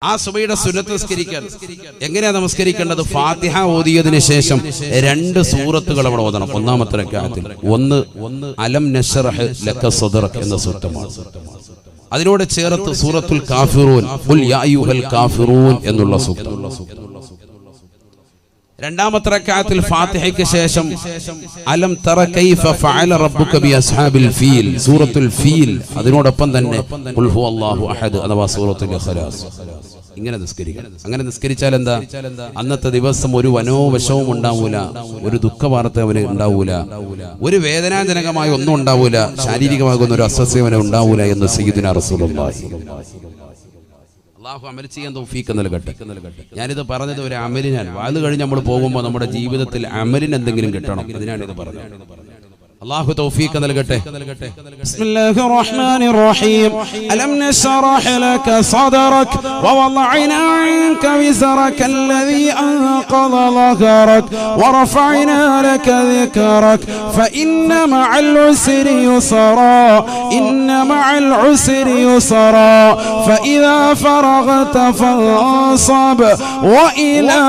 ആ സുബഹിയുടെ സുന്നത്ത് നിസ്കരിക്കാൻ എങ്ങനെയാ നമസ്കരിക്കേണ്ടത്? ഫാത്തിഹ ഓതിയതിനു ശേഷം 2 സൂറത്തുകൾ അവിടെ ഓതണം. ഒന്നാമത്തെ റക്അത്തിൽ ഒന്ന് അലം നശ്റഹ് ലക സദ്റക എന്ന സൂക്തമാണ്. അതിനോട് ചേർത്ത് സൂറത്തുൽ കാഫിറൂൻ ഖുൽ യാ അയ്യുഹൽ കാഫിറൂൻ എന്നുള്ള സൂക്തം. രണ്ടാമത്തെ റക്അത്തിൽ ഫാത്തിഹയ്ക്ക് ശേഷം അലം തറ കൈഫ ഫഅല റബ്ബുക ബി അസ്ഹാബിൽ ഫീൽ സൂറത്തുൽ ഫീൽ, അതിനോടൊപ്പം തന്നെ ഖുൽ ഹുവല്ലാഹു അഹദ് അഥവാ സൂറത്തുൽ ഇഖ്ലാസ്. ഇങ്ങനെ നിസ്കരിക്കണം. അങ്ങനെ നിസ്കരിച്ചാൽ എന്താ? അന്നത്തെ ദിവസം ഒരു വനോവശവും ഉണ്ടാവൂല, ഒരു ദുഃഖവാർത്ത അവന് ഉണ്ടാവൂല, ഒരു വേദനാജനകമായ ഒന്നും ഉണ്ടാവൂല, ശാരീരികമാകുന്ന ഒരു അസ്വസ്ഥ ഉണ്ടാവൂല എന്ന് സയ്യിദുനാ റസൂലുള്ളാഹി. അല്ലാഹു അമൽ ചെയ്യാൻ തൗഫീഖ് നൽകട്ടെ. ഞാനിത് പറഞ്ഞത് ഒരു അമലിനാണ്. വാത് കഴിഞ്ഞ് നമ്മൾ പോകുമ്പോൾ നമ്മുടെ ജീവിതത്തിൽ അമലിന് എന്തെങ്കിലും കിട്ടണം, ഇതിനാണ് ഇത് പറഞ്ഞത്. അല്ലാഹു തൗഫീഖ് നൽകട്ടെ. ബിസ്മില്ലാഹിർ റഹ്മാനിർ റഹീം. അലം നശ്റഹ് ലക സദ്റക വവളഅനാ അൻക വിസ്റക അല്ലദീ അൻഖദ ളഹറക വറഫഅനാ ലക ദിക്റക ഫഇന്ന മഅൽ ഉസ്രി യുസ്റാ ഇന്ന മഅൽ ഉസ്രി യുസ്റാ ഫഇദാ ഫറഗത ഫൻസബ് വഇലാ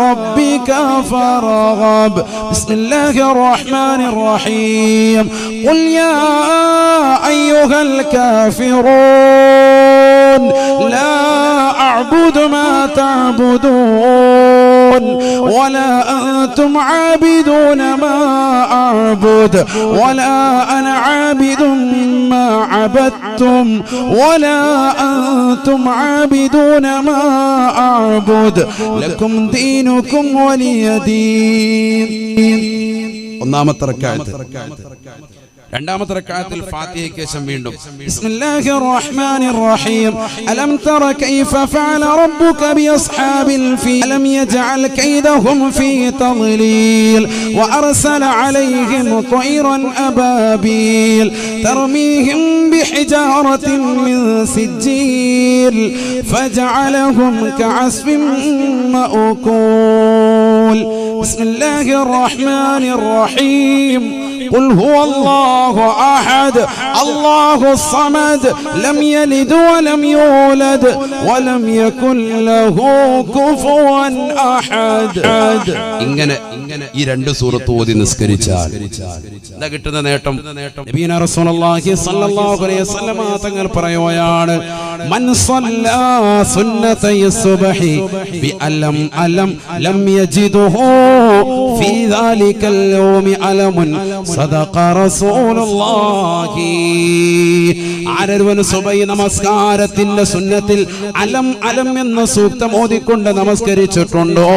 റബ്ബിക ഫർഗബ്. ബിസ്മില്ലാഹിർ റഹ്മാനിർ റഹീം. قل يا أيها الكافرون لا أعبد ما تعبدون ولا أنتم عابدون ما أعبد ولا أنا عابد ما عبدتم ولا أنتم عابدون ما أعبد لكم دينكم ولي دين. ഒന്നാമത്തെ റക്അത്ത്. രണ്ടാമത്തെ റക്അത്തിൽ ഫാത്തിഹയ്ക്ക് ശേഷം വീണ്ടും ബിസ്മില്ലാഹിർ റഹ്മാനിർ റഹീം. അലം തറ കൈഫ ഫഅല റബ്ബുക ബിഅസ്ഹാബിൽ ഫീൽ അലം യജ്അൽ കൈദഹും ഫീ തദ്ലീൽ വഅർസല അലൈഹിം ത്വയ്റൻ അബാബീൽ തർമീഹിം ബിഹിജാറത്തിൻ മിൻ സിജ്ജീൽ ഫജഅലഹും കഅസ്ഫിൻ മഅകൂൽ. ബിസ്മില്ലാഹിർ റഹ്മാനിർ റഹീം. قل هو الله أحد الله الصمد لم يلد ولم يولد ولم يكن له كفوا أحد. ഇങ്ങനെ ഈ 2 സൂറത്ത് ഓതി നിസ്കരിച്ചാൽ എന്താ കിട്ടുന്ന നേട്ടം? നബിയന റസൂലുള്ളാഹി സ്വല്ലല്ലാഹു അലൈഹി വസല്ലം തങ്ങൾ പറയുകയാണ്, മൻ സ്വല്ലാ സുന്നതൈ സുബ്ഹി ബി അലം അലം ലം യജിദുഹു ഫീ ദാലികൽ യൗമി അലമുൻ സദഖ റസൂലുള്ളാഹി. ആരൊരുവൻ സുബഹി നമസ്കാരത്തിന്റെ സുന്നത്തിൽ അലം അലം എന്ന സൂക്തം ഓതിക്കൊണ്ട് നമസ്കരിച്ചിട്ടുണ്ടോ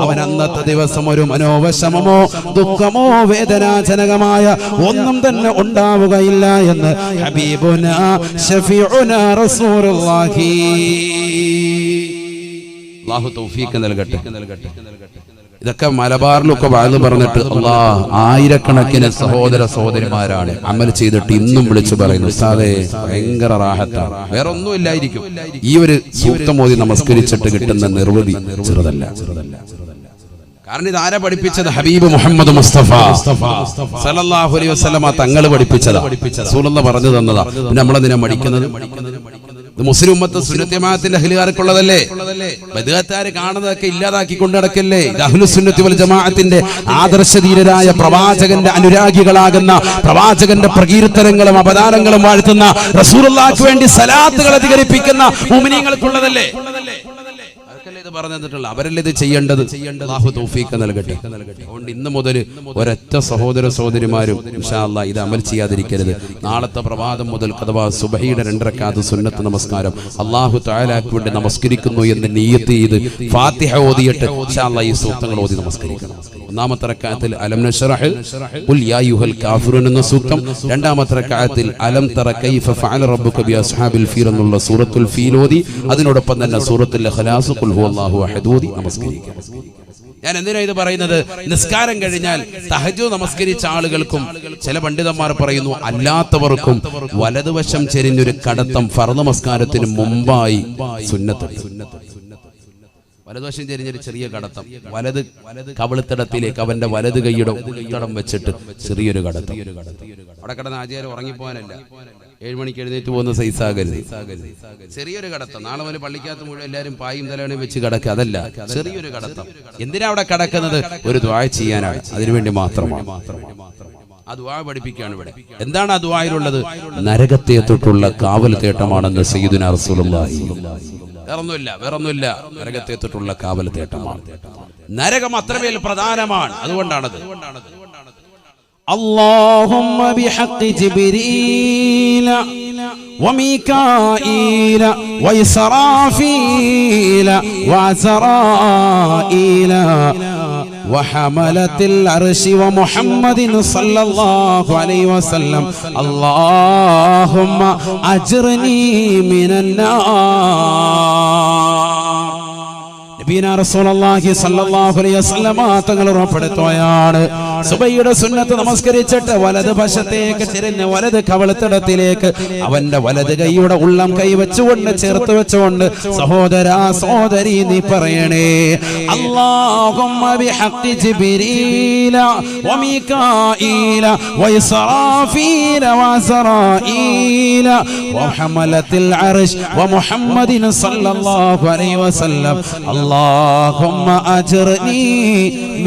അവൻ അന്നത്തെ ദിവസം ഒരു മനോവിഷമമോ ദുഃഖമോ വേദനാജനകമായ ഒന്നും തന്നെ ഉണ്ടാവുകയില്ല എന്ന് ഹബീബുനാ ശഫീഉനാ റസൂലുള്ളാഹി. അല്ലാഹു തൗഫീഖ് നൽകട്ടെ. ഇതൊക്കെ മലബാറിലൊക്കെ വാഴ്ന്നു പറഞ്ഞിട്ട് ആയിരക്കണക്കിന് സഹോദര സഹോദരിമാരാണ് അമൽ ചെയ്തിട്ട് ഇന്നും വിളിച്ചു പറയുന്നു, ഉസ്താദേ ഭയങ്കര റാഹത്താണ്, വേറെ ഒന്നും ഇല്ലായിരിക്കും. ഈ ഒരു സൂക്തം ഓതി നമസ്കരിച്ചിട്ട് കിട്ടുന്ന നിർവൃതി ചെറുതല്ല. കാരണം ഇത് ആരാ പഠിപ്പിച്ചത്? ഹബീബ് മുഹമ്മദ് മുസ്തഫ സല്ലല്ലാഹു അലൈഹി വസല്ലമ തങ്ങൾ പഠിപ്പിച്ചതാ, റസൂലുള്ളാഹി പറഞ്ഞു തന്നതാ. പിന്നെ നമ്മളെന്തിനാ പഠിക്കുന്നത്? ഇത് മുസ്ലിം ഉമ്മത്ത് സുന്നത്ത് ജമാഅത്തിന്റെ അഹ്ലുകാർക്കുള്ളതല്ലേ? ബദ്അത്താര് കാണുന്നതൊക്കെ ഇല്ലാതാക്കി കൊണ്ട് നടക്കല്ലേ? ഇത് അഹ്ലുസ് സുന്നത്തി വൽ ജമാഅത്തിന്റെ ആദർശധീരരായ പ്രവാചകന്റെ അനുരാഗികളാകുന്ന പ്രവാചകന്റെ പ്രകീർത്തനങ്ങളും അപദാനങ്ങളും വാഴ്ത്തുന്ന റസൂലുള്ളാഹിക്ക് വേണ്ടി സലാത്തുകൾ അധികരിപ്പിക്കുന്ന മുഅ്മിനീങ്ങൾക്കുള്ളതല്ലേ? ഇത് പറഞ്ഞു തന്നിട്ടുള്ള അവരല്ലേ ഇത് ചെയ്യേണ്ടത്. അല്ലാഹു തൗഫീഖ് നൽകട്ടെ. അതുകൊണ്ട് ഇന്ന് മുതൽ ഒരൊറ്റ സഹോദര സഹോദരിമാരും ഇൻഷാ അല്ലാഹ് ഇത് അമൽ ചെയ്യാതിരിക്കരുത്. നാളത്തെ പ്രഭാതം മുതൽ അഥവാ സുബഹിയുടെ 2 റക്അത്ത് സുന്നത്ത് നമസ്കാരം അല്ലാഹു തആലക്ക് വേണ്ടി നമസ്കരിക്കുന്നു എന്ന് നിയ്യത്ത് ചെയ്ത് ഫാത്തിഹ ഓതിയിട്ട് ഇൻഷാ അല്ലാഹ് ഈ സൂക്തങ്ങൾ ഓതി നമസ്കരിക്കണം. ഒന്നാമത്തെ റക്അത്തിൽ അലം നശ്റഹ് ഖുൽ യാ അയ്യുഹൽ കാഫിറൂൻ എന്ന സൂക്തം, രണ്ടാമത്തെ റക്അത്തിൽ അലം തറ കൈഫ ഫഅല റബ്ബുക ബി അസ്ഹാബിൽ ഫീൽ എന്നുള്ള സൂറത്തുൽ ഫീൽ ഓതി അതിനോടൊപ്പം തന്നെ സൂറത്തുൽ ഇഖ്ലാസ് ഖുൽ ഹുവല്ലാഹു അഹദ് ഓതി നമസ്കരിക്കുക. ഞാൻ എന്തിനാ ഇത് പറയുന്നത്? നിസ്കാരം കഴിഞ്ഞാൽ തഹജ്ജുദ് നമസ്കരിച്ച ആളുകൾക്കും ചില പണ്ഡിതന്മാർ പറയുന്നു അല്ലാത്തവർക്കും വലതുവശം ചെരിഞ്ഞൊരു കടത്തം ഫർദ് നമസ്കാരത്തിന് മുമ്പായി സുന്നത്ത്. വലതുവശം ചെരിഞ്ഞൊരു ചെറിയ കടത്തം, വലത് കവിളിത്തടത്തിലേക്ക് അവന്റെ വലത് കൈയുടെ ഉൾത്തടം വെച്ചിട്ട് ചെറിയൊരു കടത്തം. അവിടെ കിടന്ന് ആചാരം ഉറങ്ങിപ്പോകാനല്ല, 7 മണിക്ക് എഴുന്നേറ്റ് പോകുന്ന സൈസാകരുത്. ചെറിയൊരു കടത്തം. നാളെ മുതൽ പള്ളിക്കകത്ത് മുഴുവൻ എല്ലാവരും പായും തലവണയും വെച്ച് കിടക്കുക, അതല്ല, ചെറിയൊരു കടത്തം. എന്തിനാ അവിടെ കിടക്കുന്നത്? ഒരു ദുആ ചെയ്യാനാണ്, അതിനുവേണ്ടി മാത്രമാണ്. ആ ദുആ പഠിപ്പിക്കുകയാണ് ഇവിടെ. എന്താണ് ആ ദുആയിലുള്ളത്? നരകത്തെ തൊട്ടുള്ള കാവൽ തേട്ടമാണെന്ന് സയ്യിദുനാ റസൂലുള്ളാഹി. വേറൊന്നുമില്ല, നരകത്തെ തൊട്ടുള്ള കാവൽ തേട്ടമാണ്. നരകം അത്രമേൽ പ്രധാനമാണ്, അതുകൊണ്ടാണത്. اللهم بحق جبريل وميكائيل وإسرافيل وعزرائيل وحملة العرش ومحمد صلى الله عليه وسلم اللهم أجرني من النار. നബിയനാ റസൂലുള്ളാഹി സ്വല്ലല്ലാഹു അലൈഹി വസല്ലമ തങ്ങൾ ഉറപ്പെടുത്തുകയാണ്, സുബഹിയുടെ സുന്നത്ത് നമസ്കരിച്ചിട്ട് വലത് വശത്തേക്ക് തിരിഞ്ഞ് വലത് കവിളിത്തടത്തിലേക്ക് അവന്റെ വലത് കൈയുടെ ഉള്ളം കൈ വെച്ചുകൊണ്ട് ചേർത്ത് വെച്ചുകൊണ്ട്, സഹോദരാ സഹോദരി നീ പറയണേ, അല്ലാഹുമ്മ ബിഹഖി ജിബ്രീല വമീകാഈല വഇസ്റാഫീല വഅസ്റാഈല വഹമലത്തിൽ അർശ് വമുഹമ്മദിൻ സ്വല്ലല്ലാഹു അലൈഹി വസല്ലം اللهم أجرني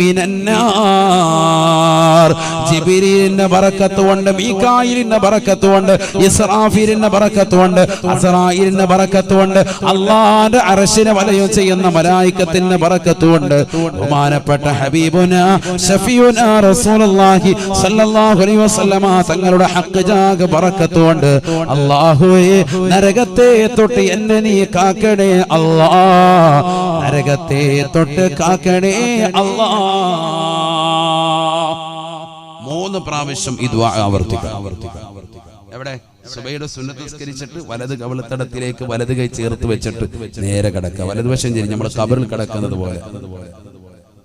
من النار. ജിബ്രീലിന്റെ ബറക്കത്ത് കൊണ്ട്, മീകായിലിന്റെ ബറക്കത്ത് കൊണ്ട്, ഇസ്രാഫീലിന്റെ ബറക്കത്ത് കൊണ്ട്, അസ്റായീലിന്റെ ബറക്കത്ത് കൊണ്ട്, അല്ലാഹുവിന്റെ അർശിനെ വലയം ചെയ്യുന്ന മലായികത്തിന്റെ ബറക്കത്ത് കൊണ്ട്, ബഹുമാനപ്പെട്ട ഹബീബുനാ ശഫീഉനാ റസൂലുള്ളാഹി സ്വല്ലല്ലാഹു അലൈഹി വസല്ലമ തങ്ങളുടെ ഹഖ് ജാഗ ബറക്കത്ത് കൊണ്ട്, അല്ലാഹുവേ നരകത്തെ തൊട്ട് എന്നെ നീ കാക്കണേ അല്ലാഹ്, നരകത്തെ തൊട്ട് കാക്കണേ അല്ലാഹ്. 3 പ്രാവശ്യം ഈ ദുആ ആവർത്തിക്കുക. എവിടെ? സുബഹിയുടെ സുന്നത്ത് നിസ്കരിച്ചിട്ട് വലത് കവിളിത്തടത്തിലേക്ക് വലത് കൈ ചേർത്ത് വെച്ചിട്ട് നേരെ കിടക്കുക, വലതുവശം ചെരിഞ്ഞ് നമ്മൾ ഖബറിൽ കിടക്കുന്നത് പോലെ.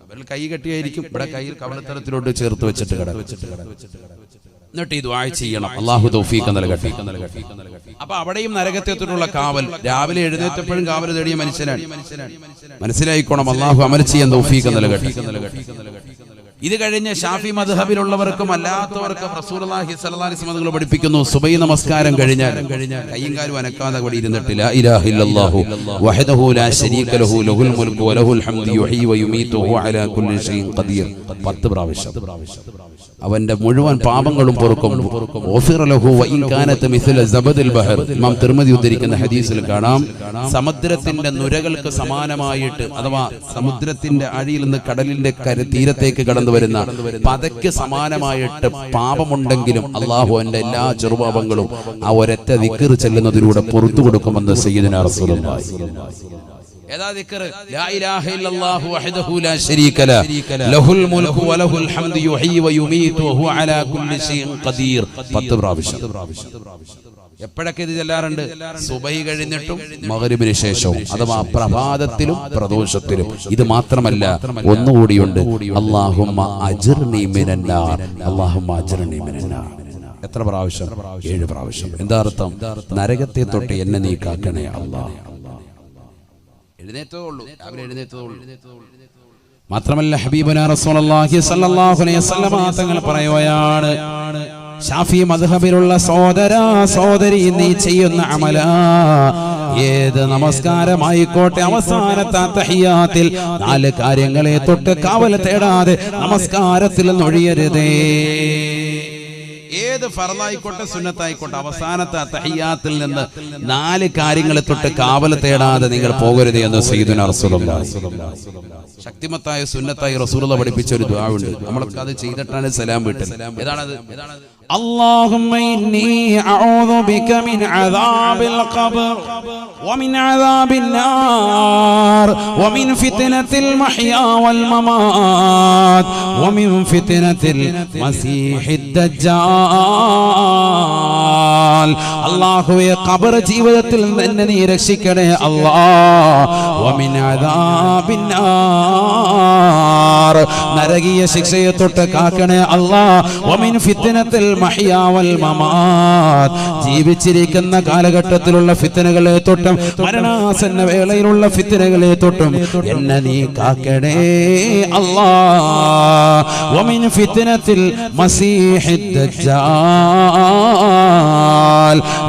ഖബറിൽ കൈ കെട്ടിയായിരിക്കും, ഇവിടെ കൈ കവിളിത്തടത്തിലോട്ട് ചേർത്ത് വെച്ചിട്ട് കിടക്കുക. എന്നിട്ട് ഈ ദുആ ചെയ്യണം. അല്ലാഹു തൗഫീഖ് നൽകട്ടെ. അപ്പൊ അവിടെയും നരകത്തെ തൊട്ടുള്ള കാവൽ. രാവിലെ എഴുന്നേറ്റപ്പോഴും കാവൽ തേടിയ മനുഷ്യനാണ്, മനസ്സിലായിക്കോണം. അല്ലാഹു അമൽ ചെയ്യാൻ തൗഫീഖ് നൽകട്ടെ. ഇത് കഴിഞ്ഞ് ഷാഫി മദ്ഹബിലുള്ളവർക്കും അല്ലാത്തവർക്കും റസൂലുള്ളാഹി സ്വല്ലല്ലാഹി അലൈഹി വസല്ലം തങ്ങൾ പഠിപ്പിക്കുന്നു, സുബഹി നമസ്കാരം കഴിഞ്ഞാൽ കൈയും കാലും അനക്കാതെ അവിടെ ഇരുന്നിട്ട് ലാ ഇലാഹ ഇല്ലല്ലാഹു വഹ്ദഹു ലാ ശരീക ലഹു ലഹുൽ മുൽക്കു വലഹുൽ ഹംദു യുഹ്യി വയുമീതു വഹുവ അലാ കുല്ലി ഷൈഇൻ ഖദീർ 10 പ്രാവശ്യം. അവന്റെ മുഴുവൻ പാപങ്ങളും പൊറുക്കും. ഗുഫിറ ലഹു വഇൻ കാനത മിസ്ല സബദിൽ ബഹർ. ഇമാം തിർമിദി ഉദ്ധരിക്കുന്ന ഹദീസിൽ കാണാം, സമുദ്രത്തിന്റെ നുരകൾക്ക് സമാനമായിട്ട്, അഥവാ സമുദ്രത്തിന്റെ അടിയിൽ നിന്ന് കടലിന്റെ തീരത്തേക്ക് കടന്നു വരുന്ന പതയ്ക്ക് സമാനമായിട്ട് പാപമുണ്ടെങ്കിലും അല്ലാഹു അവന്റെ എല്ലാ ചെറുപാപങ്ങളും ആ ഒരൊറ്റ ദിക്ർ ചെല്ലുന്നതിലൂടെ പുറത്തു കൊടുക്കുമെന്ന് സയ്യിദുനാ റസൂലുള്ളാഹി. ഏതാ ദിക്ർ? ലാ ഇലാഹ ഇല്ലല്ലാഹു വഹ്ദഹു ലാ ശരീക ലഹു ലഹുൽ മുൽക്കു വലഹുൽ ഹംദു യുഹ്യി വയുമീതു വഹുവ അലാ കുല്ലി ഷൈഇൻ ഖദീർ 10 പ്രാവശ്യം. എപ്പോഴൊക്കെ ഇത് ചെല്ലാറുണ്ട്? സുബഹി കഴിഞ്ഞിട്ടും മഗ്രിബിന് ശേഷവും, അഥവാ പ്രഭാതത്തിലും പ്രദോഷത്തിലും. ഇത് മാത്രമല്ല, ഒന്നുകൂടിയുണ്ട്, അല്ലാഹുമ്മ അജ്ർനി മിനന്നാർ, അല്ലാഹുമ്മ അജ്ർനി മിനന്നാർ. എത്ര പ്രാവശ്യം? 7 പ്രാവശ്യം. എന്താ അർത്ഥം? നരകത്തെ തൊട്ട് എന്നെ നീ കാക്കണേ അല്ലാഹ്. എഴുന്നേറ്റതുള്ളൂ, രാവിലെ എഴുന്നേറ്റതുള്ളൂ. മാത്രമല്ല, ഹബീബുനാ റസൂലുള്ളാഹി സ്വല്ലല്ലാഹു അലൈഹി വസല്ലം തങ്ങൾ പറയുകയാണ്, ഷാഫി മദ്ഹബിലുള്ള സഹോദരാ സഹോദരി, നീ ചെയ്യുന്ന അമല ഏത് നമസ്കാരമായിക്കോട്ടെ, അവസാനത്തെ തഹിയ്യാത്തിൽ 4 കാര്യങ്ങളെ തൊട്ട് കാവൽ തേടാതെ നമസ്കാരത്തിൽ ഒഴിയരുതേ. ഏത് ഫർളായിക്കോട്ടെ സുന്നത്തായിക്കോട്ടെ, അവസാനത്തെ തഹിയ്യാത്തിൽ നിന്ന് 4 കാര്യങ്ങളെ തൊട്ട് കാവൽ തേടാതെ നിങ്ങൾ പോകരുത് എന്ന് സയ്യിദുനാ റസൂലുള്ളാഹി. ശക്തിമത്തായ സുന്നത്തായി റസൂലുള്ളാഹി പഠിപ്പിച്ച ഒരു ദുആ ഉണ്ട്, നമ്മളൊക്കെ അത് ചെയ്തിട്ടാണ് സലാം വീട്ടൽ. ഏതാണത്? اللهم إني أعوذ بك من عذاب القبر ومن عذاب النار ومن فتنة المحيا والممات ومن فتنة المسيح ദജ്ജാൽ. അല്ലാഹുവേ ഖബർ ജീവിതത്തിൽ നിന്ന് നീ രക്ഷിക്കണേ അല്ലാഹ്. വമിൻ അദാബിന്നാർ നരകീയ ശിക്ഷയെ തൊട്ട് കാക്കണേ അല്ലാഹ്. വമിൻ ഫിത്നത്തിൽ മഹ്യാ വൽ മമാത് ജീവിച്ചിരിക്കുന്ന കാലഘട്ടത്തിലുള്ള ഫിത്നകളെ തൊട്ടും മരണാസന്ന വേളയിലുള്ള ഫിത്നകളെ തൊട്ടും എന്നെ നീ കാക്കണേ അല്ലാഹ്. വമിൻ ഫിത്നത്തിൽ മസീഹിദ് ദജ്ജാൽ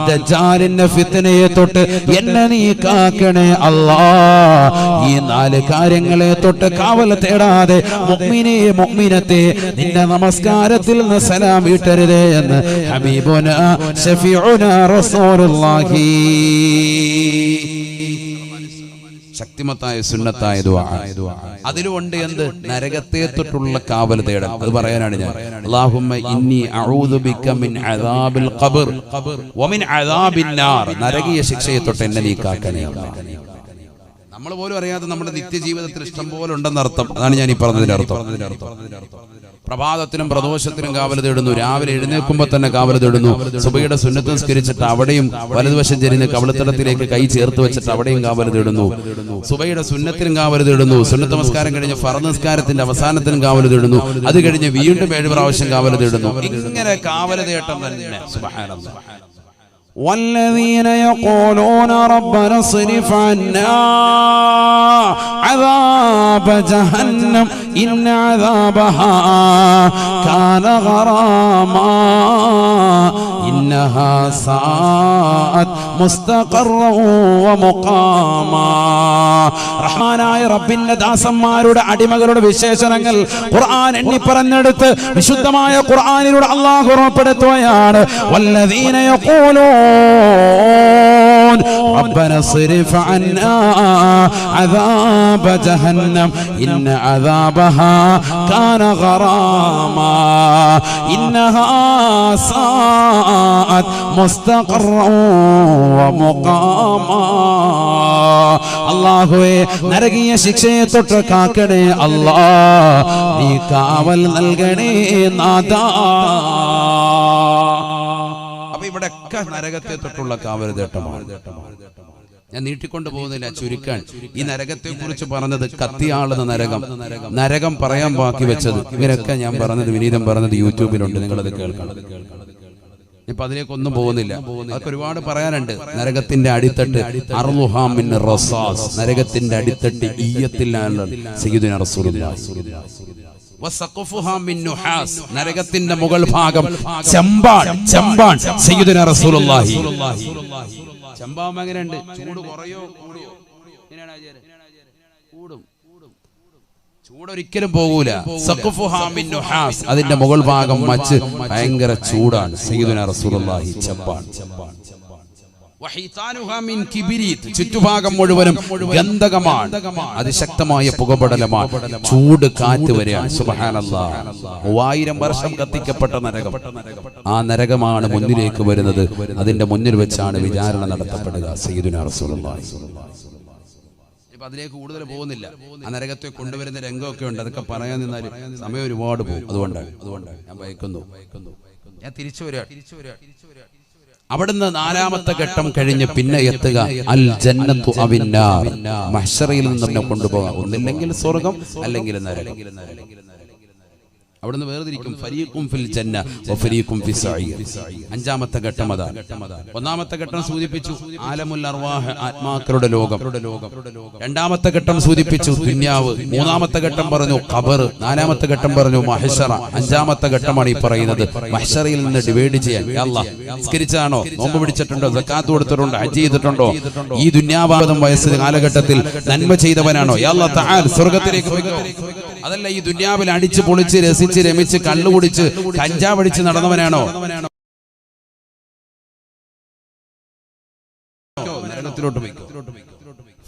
ദജ്ജാലിന്റെ ഫിത്നയെ തൊട്ട് എന്നെ നീ കാക്കണേ അല്ലാഹ്. ഈ 4 കാര്യങ്ങളെ തൊട്ട് കാവൽ തേടാതെ മുഅ്മിനേ മുഅ്മിനത്തെ നിന്റെ നമസ്കാരത്തിൽ നിന്ന് സലാം വീട്ടരുതേ എന്ന് ഹബീബുനാ ശഫീഉനാ റസൂലുള്ളാഹി. ശക്തിമത്തായ സുന്നത്തായ ദുആ. അതിലുണ്ട് എന്ത്? നരകത്തെ തൊട്ടുള്ള കാവൽ തേടൽ. അത് പറയാനാണ് ഞാൻ. അല്ലാഹുമ്മ ഇന്നി അഊദു ബിക മിൻ അദാബിൽ ഖബർ വമിൻ അദാബിൻ നാർ നരകീയ ശിക്ഷയെ തൊട്ട് എന്നെ നീ കാക്കണേ അല്ലാഹ്. നമ്മൾ പോലും അറിയാതെ നമ്മുടെ നിത്യജീവിതത്തിൽ ഇഷ്ടം പോലെ ഉണ്ടെന്ന് അർത്ഥം. അതാണ് ഞാൻ ഈ പറഞ്ഞതിന്റെ അർത്ഥം. പ്രഭാതത്തിനും പ്രദോഷത്തിനും കാവൽ തേടുന്നു, രാവിലെ എഴുന്നേൽക്കുമ്പോൾ തന്നെ കാവൽ തേടുന്നു, സുബഹിയുടെ സുന്നത്ത് നിസ്കരിച്ചിട്ട് അവിടെയും വലതുവശം ചെരിഞ്ഞ് കവിളത്തടത്തിലേക്ക് കൈ ചേർത്ത് വെച്ചിട്ട് അവിടെയും കാവൽ തേടുന്നു, സുബഹിയുടെ സുന്നത്തിനും കാവൽ തേടുന്നു, സുന്നത്ത് നമസ്കാരം കഴിഞ്ഞ് ഫർദ് നിസ്കാരത്തിന്റെ അവസാനത്തിനും കാവൽ തേടുന്നു, അത് കഴിഞ്ഞ് വീണ്ടും 7 പ്രാവശ്യം കാവൽ തേടുന്നു. ഇങ്ങനെ കാവൽ തേട്ടം തന്നെ. സുബ്ഹാനല്ലാഹ്. والذين يقولون ربنا اصرف عنا عذاب جهنم إن عذابها كان غراما إنها ساءت مستقرا ومقاما. റഹ്മാനായ റബ്ബിന്റെ ദാസന്മാരുടെ അടിമകളുടെ വിശേഷണങ്ങൾ ഖുർആൻ എണ്ണി പറഞ്ഞെടുത്ത് വിശുദ്ധമായ ഖുർആനിലൂടെ അല്ലാഹു ഉറപ്പെടുത്തുകയാണ്. വല്ലദീന യഖൂലൂൻ ربنا اصرف عنا عذاب جهنم إن عذابها كان غراما إنها ساءت مستقرا ومقاما. അല്ലാഹുവേ നരകീയ ശിക്ഷയെ തൊട്ട് കാക്കണേ അല്ലാഹ്. നീ കാവൽ നൽകണേ നാഥാ. ഇവിടെയൊക്കെ നരകത്തെ തൊട്ടുള്ള കാവൽ തേട്ടമാണ്. ഞാൻ നീട്ടിക്കൊണ്ട് പോകുന്നില്ല, ചുരുക്കാൻ. ഈ നരകത്തെ കുറിച്ച് പറഞ്ഞത് കത്തിയാളുന്ന നരകം, നരകം പറയാൻ ബാക്കി വെച്ചത്, ഇവരൊക്കെ ഞാൻ പറഞ്ഞത് വിനീതം പറഞ്ഞത് യൂട്യൂബിലുണ്ട്, നിങ്ങളത് കേൾക്കണം. ഇപ്പൊ അതിലേക്കൊന്നും പോകുന്നില്ല. അതൊക്കെ ഒരുപാട് പറയാനുണ്ട്. നരകത്തിന്റെ അടിത്തട്ട് അർളുഹാ മിൻ റസാസ്, നരകത്തിന്റെ അടിത്തട്ട് ഈയത്തിലാണ് സയ്യിദുനാ റസൂലുള്ളാഹി. നരകത്തിന്റെ മുകൾ ഭാഗം ചെമ്പാൻ സയ്യിദുനാ റസൂലുള്ളാഹി. ചെമ്പാവുമ്പോ എങ്ങനെയുണ്ട്? ചൂട് കുറയോ കൂടിയോ? കൂടും. ചൂടൊരിക്കലും പോകൂല. അതിന്റെ മുകൾ ഭാഗം മച്ച് ഭയങ്കര ചൂടാണ്. സയ്യിദുനാ റസൂലുള്ളാഹി ചെമ്പാൻ. ചുറ്റുഭാഗം മുഴുവനും ഗന്ധകമാണ്, അതിശക്തമായ പുകപടലമാണ്, ചൂട് കാറ്റ് വരെയാണ്. സുബ്ഹാനല്ലാഹ്. 3000 വർഷം കത്തിക്കപ്പെട്ട നരകം. ആ നരകമാണ് മുന്നിലേക്ക് വരുന്നത്. അതിന്റെ മുന്നിൽ വെച്ചാണ് വിചാരണ നടത്തപ്പെടുക. സയ്യിദുനാ റസൂലുള്ളാഹി. ഇപ്പൊ അതിലേക്ക് കൂടുതൽ പോകുന്നില്ല. ആ നരകത്തെ കൊണ്ടുവരുന്ന രംഗമൊക്കെ ഉണ്ട്. അതൊക്കെ പറയാൻ നിന്നാൽ സമയം ഒരുപാട് പോകും. അതുകൊണ്ടാണ് ഞാൻ ഭയക്കുന്നു. ഞാൻ തിരിച്ചു വരിക. അവിടുന്ന് 4ാമത്തെ ഘട്ടം കഴിഞ്ഞ് പിന്നെ എത്തുക അൽ ജന്നത്തു അവിന്നാർ. മഹ്ശറയിൽ നിന്ന് കൊണ്ടുപോകാം. ഒന്നില്ലെങ്കിൽ സ്വർഗം, അല്ലെങ്കിൽ നരകം. അവിടുന്ന് വേർതിരിക്കും. ഫരീഖും ഫിൽ ജന്ന വഫരീഖും ഫിസ് സഈർ. 5ാമത്തെ ഘട്ടം അതാണ്. 1ാമത്തെ ഘട്ടം സൂചിപ്പിച്ചു ആലമുൽ അർവാഹ്, ആത്മാക്കളുടെ ലോകം. 2ാമത്തെ ഘട്ടം സൂചിപ്പിച്ചു ദുനിയാവ്. 3ാമത്തെ ഘട്ടം പറഞ്ഞു ഖബർ. 4ാമത്തെ ഘട്ടം പറഞ്ഞു മഹ്ശറ. 5ാമത്തെ ഘട്ടമാണ് ഈ പറയുന്നത്. മഹ്ശറയിൽ നിന്ന് ഡിവൈഡ് ചെയ്യാൻ. യാ അല്ലാഹ്, നിസ്കരിച്ചാണോ? നോമ്പ് പിടിച്ചിട്ടുണ്ടോ? സക്കാത്ത് കൊടുത്തിട്ടുണ്ടോ? ഹജ്ജ് ചെയ്തിട്ടുണ്ടോ? ഈ ദുനിയാവാദം വയസ്സ് കാലഘട്ടത്തിൽ നന്മ ചെയ്തവനാണോ? യാ അല്ലാഹ് തആല സ്വർഗ്ഗത്തിലേക്ക് പോയിക്കോ. അതല്ല ഈ ദുനിയാവിൽ അടിച്ച് പൊളിച്ച് രസിച്ച് രമിച്ച് കള്ളു കുടിച്ച് കഞ്ചാവടിച്ച് നടന്നവനാണോ? നരകത്തിലോട്ട് പോയിക്കോ.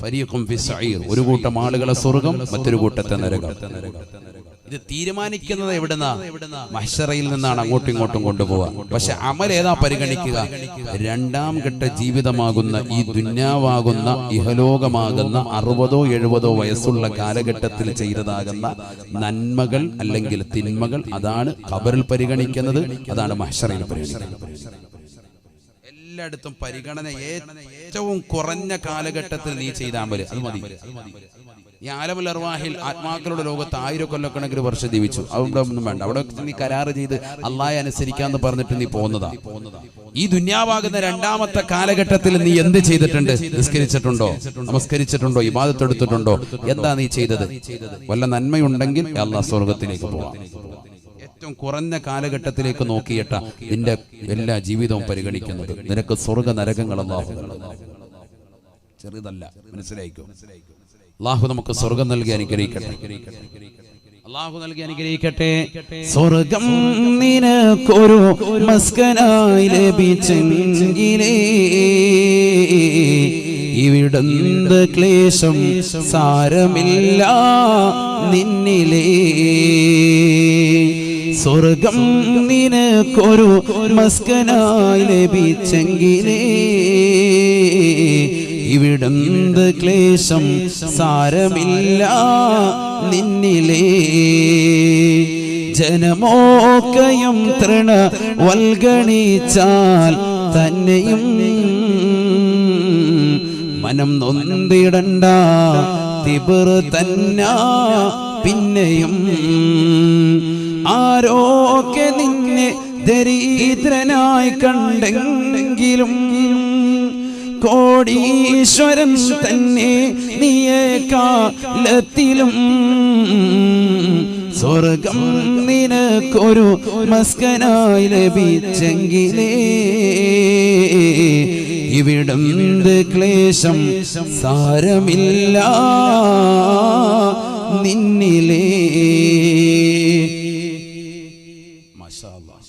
ഫരീഖും ഫിസ് സഈർ, ഒരു കൂട്ടം ആളുകളെ സ്വർഗ്ഗം, മറ്റൊരു കൂട്ടത്തെ നരകം. ഇത് തീരുമാനിക്കുന്നത് എവിടുന്നാ? മഹ്ശറയിൽ നിന്നാണ് അങ്ങോട്ടും ഇങ്ങോട്ടും കൊണ്ടുപോവുക. പക്ഷെ അമൽ ഏതാ പരിഗണിക്കുക? രണ്ടാം ഘട്ട ജീവിതമാകുന്ന ഈ ദുന്യാവാകുന്ന ഇഹലോകമാകുന്ന 60 70 വയസ്സുള്ള കാലഘട്ടത്തിൽ ചെയ്തതാകുന്ന നന്മകൾ അല്ലെങ്കിൽ തിന്മകൾ, അതാണ് ഖബറിൽ പരിഗണിക്കുന്നത്, അതാണ് മഹ്ശറയിൽ പരിഗണിക്കുന്നത്. എല്ലായിടത്തും പരിഗണന ഏറ്റവും കുറഞ്ഞ കാലഘട്ടത്തിൽ നീ ചെയ്ത അമല് അത് മതി. ഈ ആലമുൽ അർവാഹിൽ ആത്മാക്കളുടെ ലോകത്ത് 1000 കൊല്ലക്കണക്കിന് വർഷം ജീവിച്ചു. അവിടെ ഒന്നും വേണ്ട. അവിടെ നീ കരാറ് ചെയ്ത് അള്ളാഹയെ അനുസരിക്കാന്ന് പറഞ്ഞിട്ട് നീ പോകുന്നതാ. ഈ ദുന്യാവാകുന്ന രണ്ടാമത്തെ കാലഘട്ടത്തിൽ നീ എന്ത് ചെയ്തിട്ടുണ്ട്? നിസ്കരിച്ചിട്ടുണ്ടോ? നമസ്കരിച്ചിട്ടുണ്ടോ? ഇബാദത്ത് എടുത്തിട്ടുണ്ടോ? എന്താ നീ ചെയ്തത്? വല്ല നന്മയുണ്ടെങ്കിൽ അള്ളാഹ് സ്വർഗത്തിലേക്ക് പോവാം. ഏറ്റവും കുറഞ്ഞ കാലഘട്ടത്തിലേക്ക് നോക്കിയിട്ട നിന്റെ എല്ലാ ജീവിതവും പരിഗണിക്കുന്നത്. നിനക്ക് സ്വർഗ നരകങ്ങൾ അല്ലാഹു ചെറുതല്ല, മനസ്സിലായിക്കോ. അല്ലാഹു നമുക്ക് സ്വർഗം നൽകി അനുഗ്രഹിക്കട്ടെ. അല്ലാഹു നൽകി അനുഗ്രഹിക്കട്ടെ. സ്വർഗം നിനക്കൊരു മസ്കനായി ലഭിച്ചെങ്കിലേ ഇവിടുന്ന് ക്ലേശം സാരമില്ല നിന്നിലേ. സ്വർഗം നിനക്കൊരു മസ്കനായി ലഭിച്ചെങ്കിലേ ഇവിടുന്ന് ക്ലേശം സാരമില്ല നിന്നിലേ. ജനമോക്കയും തൃണ വൽഗണിച്ചാൽ തന്നെയും മനം നൊന്തിടണ്ട, തിബർ തന്ന പിന്നെയും. ആരോക്കെ നിന്നെ ദരിദ്രനായി കണ്ടെങ്കിലും കോടീശ്വരൻ തന്നെ നീയേക്കാലത്തിലും. സ്വർഗം നിനക്കൊരു മസ്കനായി ലഭിച്ചെങ്കിലേ ഇവിടുന്ന് ക്ലേശം സാരമില്ല നിന്നിലേ.